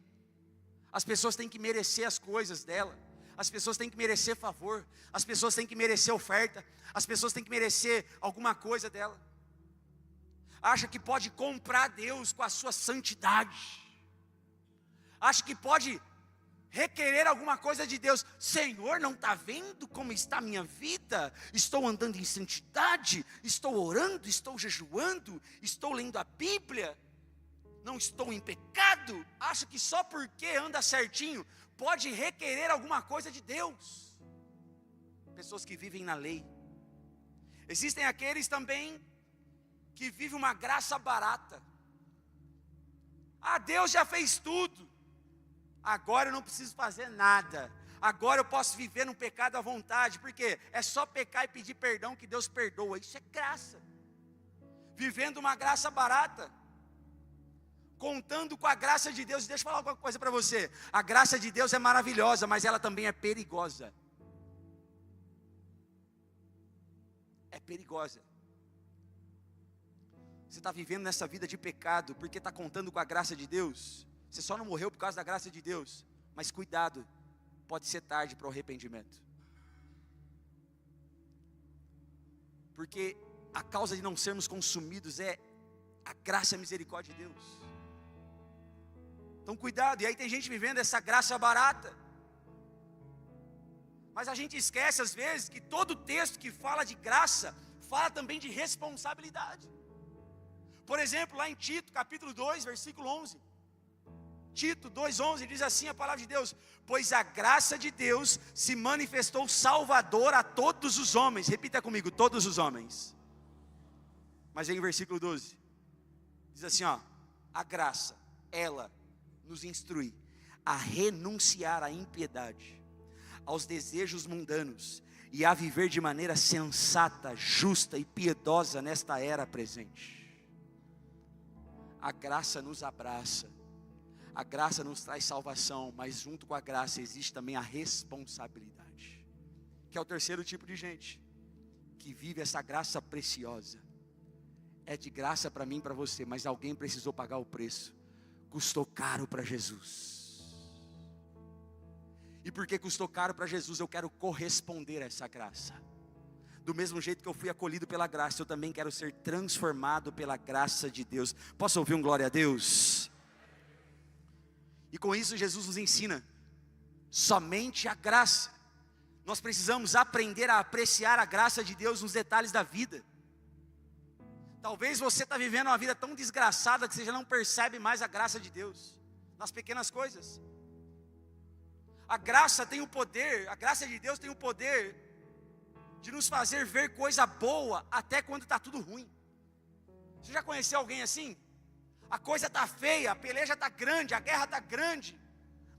As pessoas têm que merecer as coisas dela, as pessoas têm que merecer favor, as pessoas têm que merecer oferta, as pessoas têm que merecer alguma coisa dela. Acha que pode comprar Deus com a sua santidade, acha que pode requerer alguma coisa de Deus. Senhor, não está vendo como está a minha vida? Estou andando em santidade, estou orando, estou jejuando, estou lendo a Bíblia, não estou em pecado. Acha que só porque anda certinho pode requerer alguma coisa de Deus. Pessoas que vivem na lei. Existem aqueles também que vivem uma graça barata. Deus já fez tudo, agora eu não preciso fazer nada, agora eu posso viver no pecado à vontade, porque é só pecar e pedir perdão que Deus perdoa. Isso é graça, vivendo uma graça barata, contando com a graça de Deus. Deixa eu falar alguma coisa para você, a graça de Deus é maravilhosa, mas ela também é perigosa. É perigosa. Você está vivendo nessa vida de pecado porque está contando com a graça de Deus. Você só não morreu por causa da graça de Deus. Mas cuidado, pode ser tarde para o arrependimento. Porque a causa de não sermos consumidos é a graça e a misericórdia de Deus. Então cuidado, e aí tem gente vivendo essa graça barata. Mas a gente esquece às vezes que todo texto que fala de graça, fala também de responsabilidade. Por exemplo, lá em Tito, capítulo 2, versículo 11. Tito 2,11 diz assim a palavra de Deus: pois a graça de Deus se manifestou salvador a todos os homens. Repita comigo, todos os homens. Mas aí em versículo 12, diz assim, a graça, ela nos instrui a renunciar à impiedade, aos desejos mundanos e a viver de maneira sensata, justa e piedosa nesta era presente. A graça nos abraça, a graça nos traz salvação, mas junto com a graça existe também a responsabilidade, que é o terceiro tipo de gente, que vive essa graça preciosa. É de graça para mim e para você, mas alguém precisou pagar o preço, custou caro para Jesus. E porque custou caro para Jesus, eu quero corresponder a essa graça. Do mesmo jeito que eu fui acolhido pela graça, eu também quero ser transformado pela graça de Deus. Posso ouvir um glória a Deus? E com isso Jesus nos ensina somente a graça. Nós precisamos aprender a apreciar a graça de Deus nos detalhes da vida. Talvez você está vivendo uma vida tão desgraçada que você já não percebe mais a graça de Deus nas pequenas coisas. A graça tem o poder, a graça de Deus tem o poder de nos fazer ver coisa boa até quando está tudo ruim. Você já conheceu alguém assim? A coisa está feia, a peleja está grande, a guerra está grande,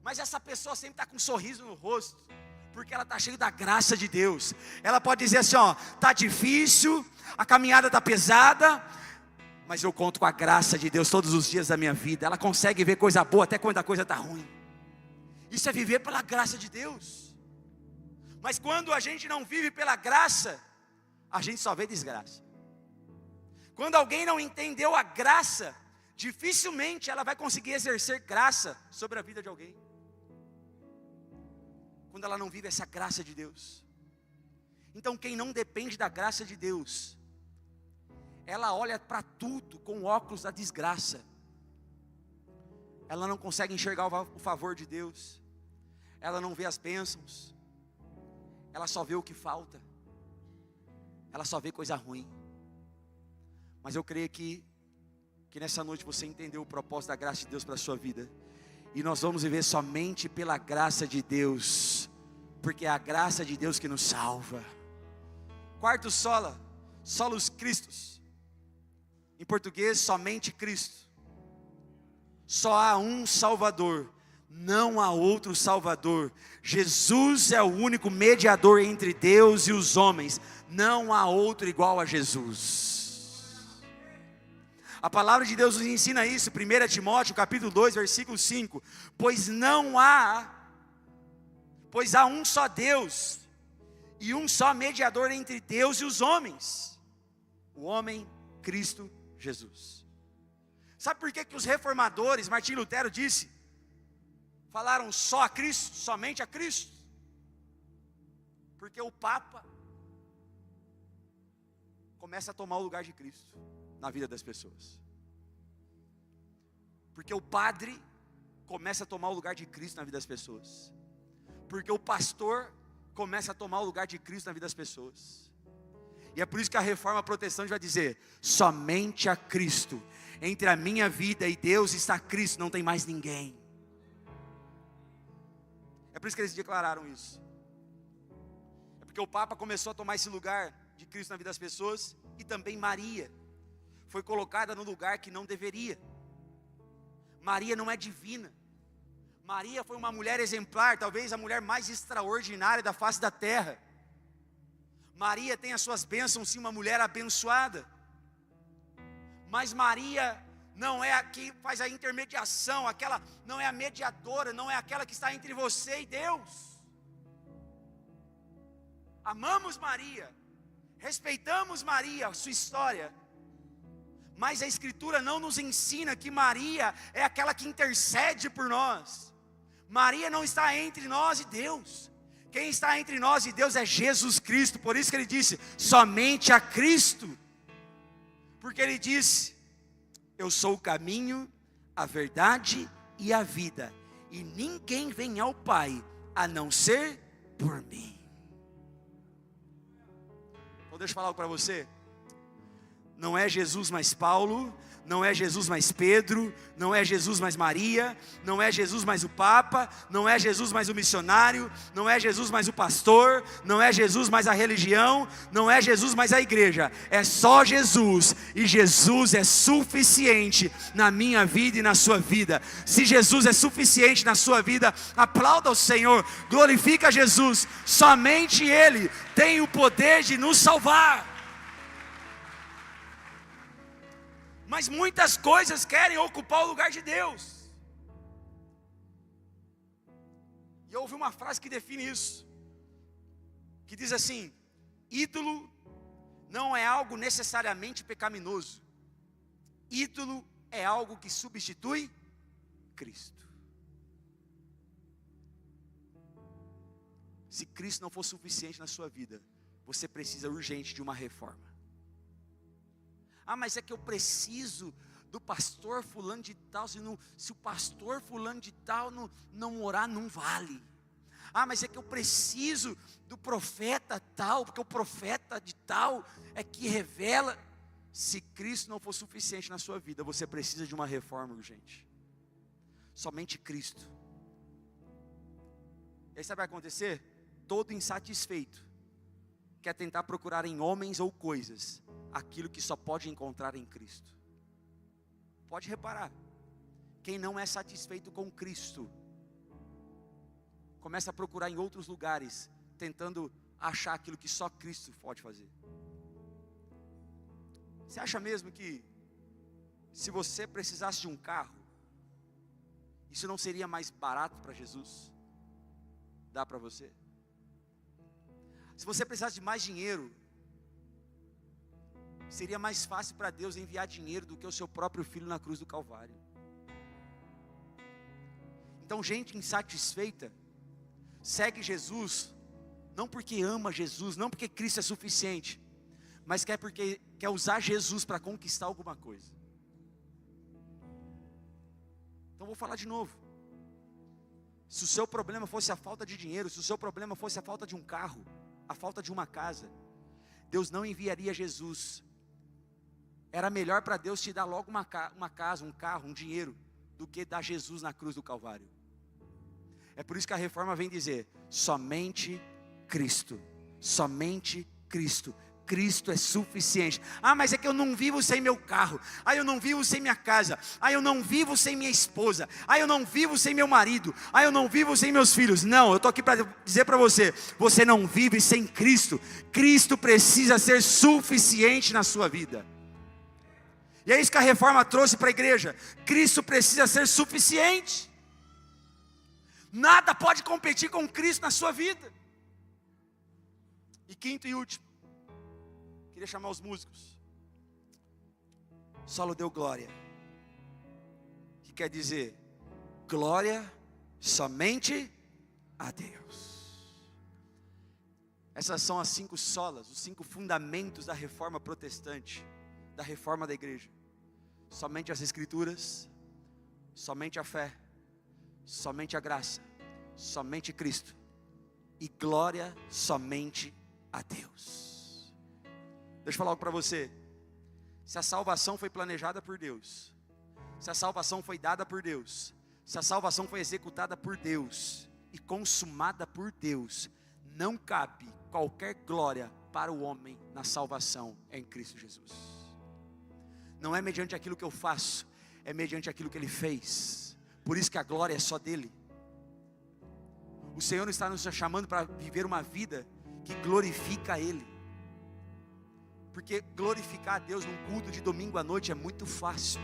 mas essa pessoa sempre está com um sorriso no rosto, porque ela está cheia da graça de Deus. Ela pode dizer assim, está difícil, a caminhada está pesada, mas eu conto com a graça de Deus todos os dias da minha vida. Ela consegue ver coisa boa até quando a coisa está ruim. Isso é viver pela graça de Deus. Mas quando a gente não vive pela graça, a gente só vê desgraça. Quando alguém não entendeu a graça, dificilmente ela vai conseguir exercer graça sobre a vida de alguém. Quando ela não vive essa graça de Deus. Então quem não depende da graça de Deus, ela olha para tudo com óculos da desgraça. Ela não consegue enxergar o favor de Deus. Ela não vê as bênçãos. Ela só vê o que falta. Ela só vê coisa ruim. Mas eu creio que nessa noite você entendeu o propósito da graça de Deus para a sua vida. E nós vamos viver somente pela graça de Deus, porque é a graça de Deus que nos salva. Quarto sola, solus Christus. Em português, somente Cristo. Só há um Salvador, não há outro Salvador. Jesus é o único mediador entre Deus e os homens. Não há outro igual a Jesus. A palavra de Deus nos ensina isso, 1 Timóteo capítulo 2, versículo 5. Pois há um só Deus, e um só mediador entre Deus e os homens, o homem Cristo Jesus. Sabe por que os reformadores, Martim Lutero disse, falaram só a Cristo, somente a Cristo? Porque o Papa começa a tomar o lugar de Cristo na vida das pessoas. Porque o padre começa a tomar o lugar de Cristo na vida das pessoas. Porque o pastor começa a tomar o lugar de Cristo na vida das pessoas. E é por isso que a reforma protestante vai dizer, somente a Cristo. Entre a minha vida e Deus está Cristo, não tem mais ninguém. É por isso que eles declararam isso. É porque o Papa começou a tomar esse lugar de Cristo na vida das pessoas. E também Maria foi colocada no lugar que não deveria. Maria não é divina. Maria foi uma mulher exemplar, talvez a mulher mais extraordinária da face da terra. Maria tem as suas bênçãos, sim, uma mulher abençoada. Mas Maria não é a que faz a intermediação, aquela não é a mediadora, não é aquela que está entre você e Deus. Amamos Maria, respeitamos Maria, a sua história, mas a Escritura não nos ensina que Maria é aquela que intercede por nós. Maria não está entre nós e Deus. Quem está entre nós e Deus é Jesus Cristo. Por isso que ele disse, somente a Cristo. Porque ele disse, eu sou o caminho, a verdade e a vida, e ninguém vem ao Pai a não ser por mim. Então deixa eu falar algo para você. Não é Jesus mais Paulo, não é Jesus mais Pedro, não é Jesus mais Maria, não é Jesus mais o Papa, não é Jesus mais o missionário, não é Jesus mais o pastor, não é Jesus mais a religião, não é Jesus mais a igreja, é só Jesus, e Jesus é suficiente na minha vida e na sua vida. Se Jesus é suficiente na sua vida, aplauda o Senhor, glorifica Jesus, somente Ele tem o poder de nos salvar. Mas muitas coisas querem ocupar o lugar de Deus. E eu ouvi uma frase que define isso, que diz assim: ídolo não é algo necessariamente pecaminoso. Ídolo é algo que substitui Cristo. Se Cristo não for suficiente na sua vida, você precisa urgente de uma reforma. Ah, mas é que eu preciso do pastor fulano de tal, se o pastor fulano de tal não orar, não vale. Ah, mas é que eu preciso do profeta tal, porque o profeta de tal é que revela. Se Cristo não for suficiente na sua vida, você precisa de uma reforma urgente. Somente Cristo. E aí sabe o que vai acontecer? Todo insatisfeito quer tentar procurar em homens ou coisas aquilo que só pode encontrar em Cristo. Pode reparar, quem não é satisfeito com Cristo começa a procurar em outros lugares, tentando achar aquilo que só Cristo pode fazer. Você acha mesmo que se você precisasse de um carro, isso não seria mais barato para Jesus dar para você? Se você precisasse de mais dinheiro, seria mais fácil para Deus enviar dinheiro do que o seu próprio filho na cruz do Calvário. Então, gente insatisfeita segue Jesus, não porque ama Jesus, não porque Cristo é suficiente, mas porque quer usar Jesus para conquistar alguma coisa. Então vou falar de novo. Se o seu problema fosse a falta de dinheiro, se o seu problema fosse a falta de um carro, a falta de uma casa, Deus não enviaria Jesus. Era melhor para Deus te dar logo uma casa, um carro, um dinheiro, do que dar Jesus na cruz do Calvário. É por isso que a reforma vem dizer, somente Cristo, somente Cristo. Cristo é suficiente. Ah, mas é que eu não vivo sem meu carro. Ah, eu não vivo sem minha casa. Ah, eu não vivo sem minha esposa. Ah, eu não vivo sem meu marido. Ah, eu não vivo sem meus filhos. Não, eu estou aqui para dizer para você, você não vive sem Cristo. Cristo precisa ser suficiente na sua vida. E é isso que a reforma trouxe para a igreja. Cristo precisa ser suficiente. Nada pode competir com Cristo na sua vida. E quinto e último, queria chamar os músicos. Solo deu glória, que quer dizer glória somente a Deus. Essas são as 5 solas, os 5 fundamentos da reforma protestante, da reforma da igreja. Somente as Escrituras, somente a fé, somente a graça, somente Cristo, e glória somente a Deus. Deixa eu falar algo para você. Se a salvação foi planejada por Deus, se a salvação foi dada por Deus, se a salvação foi executada por Deus e consumada por Deus, não cabe qualquer glória para o homem na salvação em Cristo Jesus. Não é mediante aquilo que eu faço, é mediante aquilo que Ele fez. Por isso que a glória é só dEle. O Senhor está nos chamando para viver uma vida que glorifica a Ele. Porque glorificar a Deus num culto de domingo à noite é muito fácil.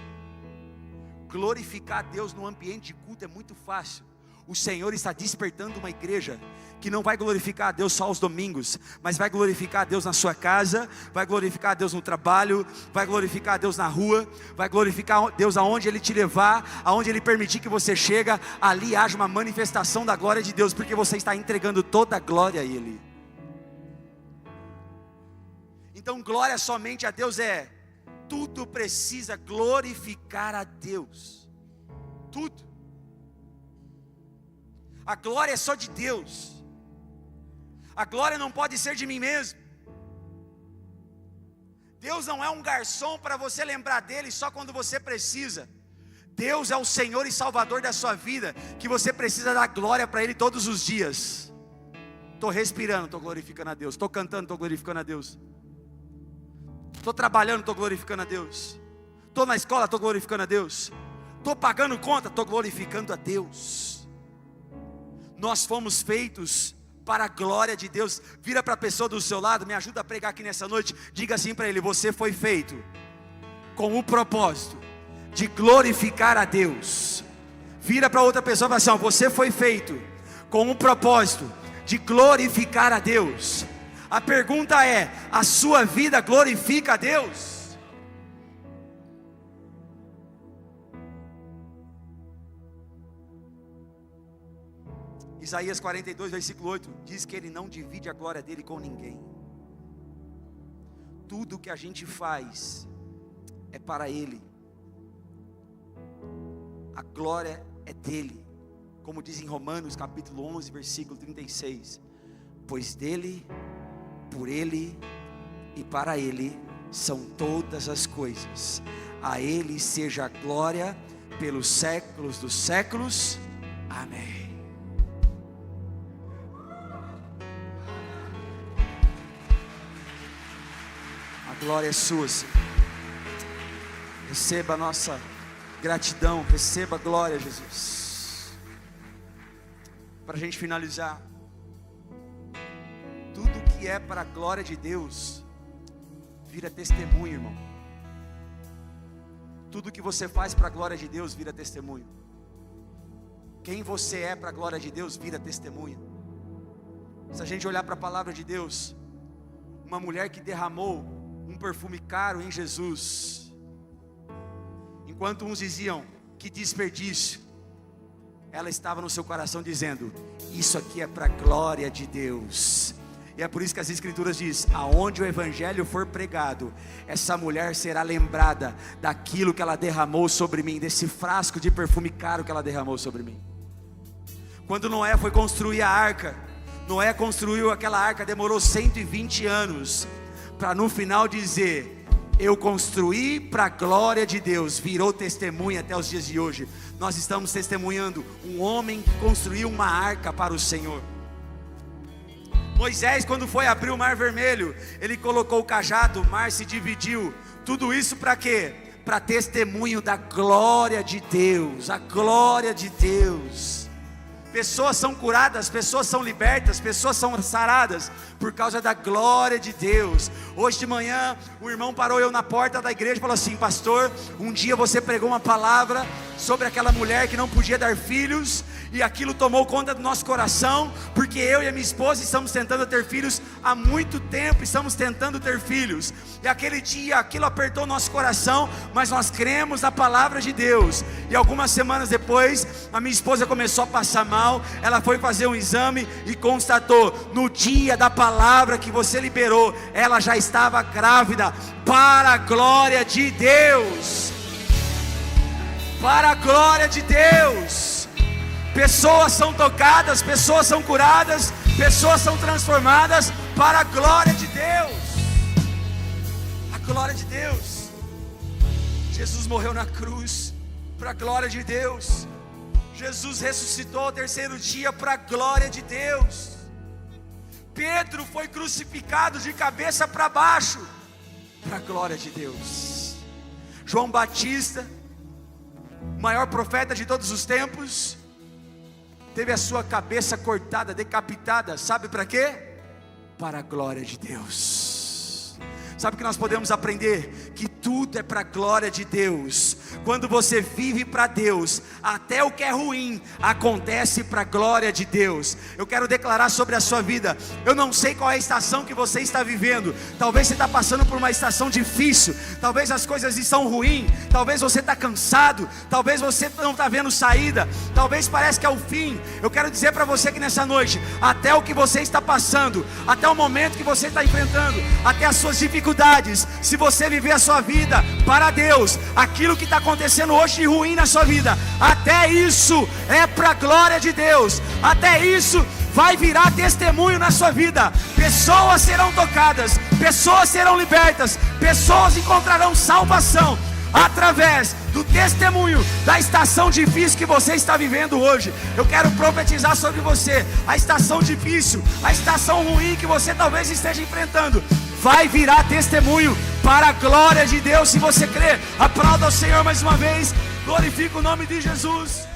Glorificar a Deus num ambiente de culto é muito fácil. O Senhor está despertando uma igreja que não vai glorificar a Deus só aos domingos, mas vai glorificar a Deus na sua casa, vai glorificar a Deus no trabalho, vai glorificar a Deus na rua, vai glorificar a Deus aonde Ele te levar, aonde Ele permitir que você chega, ali haja uma manifestação da glória de Deus, porque você está entregando toda a glória a Ele. Então glória somente a Deus tudo precisa glorificar a Deus, tudo. A glória é só de Deus. A glória não pode ser de mim mesmo. Deus não é um garçom para você lembrar dele só quando você precisa. Deus é o Senhor e Salvador da sua vida, que você precisa dar glória para Ele todos os dias. Estou respirando, estou glorificando a Deus. Estou cantando, estou glorificando a Deus. Estou trabalhando, estou glorificando a Deus. Estou na escola, estou glorificando a Deus. Estou pagando conta, estou glorificando a Deus. Nós fomos feitos para a glória de Deus. Vira para a pessoa do seu lado, me ajuda a pregar aqui nessa noite. Diga assim para ele: você foi feito com o propósito de glorificar a Deus. Vira para outra pessoa e fala assim: você foi feito com o propósito de glorificar a Deus. A pergunta é: a sua vida glorifica a Deus? Isaías 42, versículo 8, diz que Ele não divide a glória dEle com ninguém. Tudo que a gente faz é para Ele. A glória é dEle. Como diz em Romanos capítulo 11, versículo 36. Pois dEle, por Ele e para Ele são todas as coisas. A Ele seja a glória pelos séculos dos séculos. Amém. A glória é sua, Senhor. Receba a nossa gratidão, receba a glória, Jesus. Para a gente finalizar, tudo que é para a glória de Deus vira testemunho, irmão. Tudo que você faz para a glória de Deus vira testemunho. Quem você é para a glória de Deus vira testemunho. Se a gente olhar para a palavra de Deus, uma mulher que derramou um perfume caro em Jesus, enquanto uns diziam que desperdício, ela estava no seu coração dizendo: isso aqui é para a glória de Deus. E é por isso que as escrituras diz: aonde o evangelho for pregado, essa mulher será lembrada daquilo que ela derramou sobre mim, desse frasco de perfume caro que ela derramou sobre mim. Quando Noé foi construir a arca, Noé construiu aquela arca, demorou 120 anos, para no final dizer: eu construí para a glória de Deus. Virou testemunha até os dias de hoje. Nós estamos testemunhando um homem que construiu uma arca para o Senhor. Moisés, quando foi abrir o mar vermelho, ele colocou o cajado, o mar se dividiu. Tudo isso para quê? Para testemunho da glória de Deus. A glória de Deus. Pessoas são curadas, pessoas são libertas, pessoas são saradas por causa da glória de Deus. Hoje de manhã o irmão parou eu na porta da igreja e falou assim: pastor, um dia você pregou uma palavra sobre aquela mulher que não podia dar filhos, e aquilo tomou conta do nosso coração, porque eu e a minha esposa estamos tentando ter filhos há muito tempo, estamos tentando ter filhos, e aquele dia aquilo apertou o nosso coração, mas nós cremos na palavra de Deus. E algumas semanas depois a minha esposa começou a passar mal, ela foi fazer um exame e constatou: no dia da palavra que você liberou, ela já estava grávida. Para a glória de Deus, para a glória de Deus. Pessoas são tocadas, pessoas são curadas, pessoas são transformadas para a glória de Deus. A glória de Deus. Jesus morreu na cruz para a glória de Deus. Jesus ressuscitou ao terceiro dia para a glória de Deus. Pedro foi crucificado de cabeça para baixo para a glória de Deus. João Batista, maior profeta de todos os tempos, teve a sua cabeça cortada, decapitada, sabe para quê? Para a glória de Deus. Sabe o que nós podemos aprender? Que tudo é para a glória de Deus. Quando você vive para Deus, até o que é ruim acontece para a glória de Deus. Eu quero declarar sobre a sua vida. Eu não sei qual é a estação que você está vivendo. Talvez você está passando por uma estação difícil. Talvez as coisas estão ruins. Talvez você está cansado. Talvez você não está vendo saída. Talvez parece que é o fim. Eu quero dizer para você que nessa noite, até o que você está passando, até o momento que você está enfrentando, até as suas dificuldades, se você viver a sua vida para Deus, aquilo que está acontecendo hoje de ruim na sua vida, até isso é para a glória de Deus. Até isso vai virar testemunho na sua vida. Pessoas serão tocadas, pessoas serão libertas, pessoas encontrarão salvação através do testemunho da estação difícil que você está vivendo hoje. Eu quero profetizar sobre você. A estação difícil, a estação ruim que você talvez esteja enfrentando, vai virar testemunho para a glória de Deus. Se você crê, aplauda ao Senhor mais uma vez. Glorifica o nome de Jesus.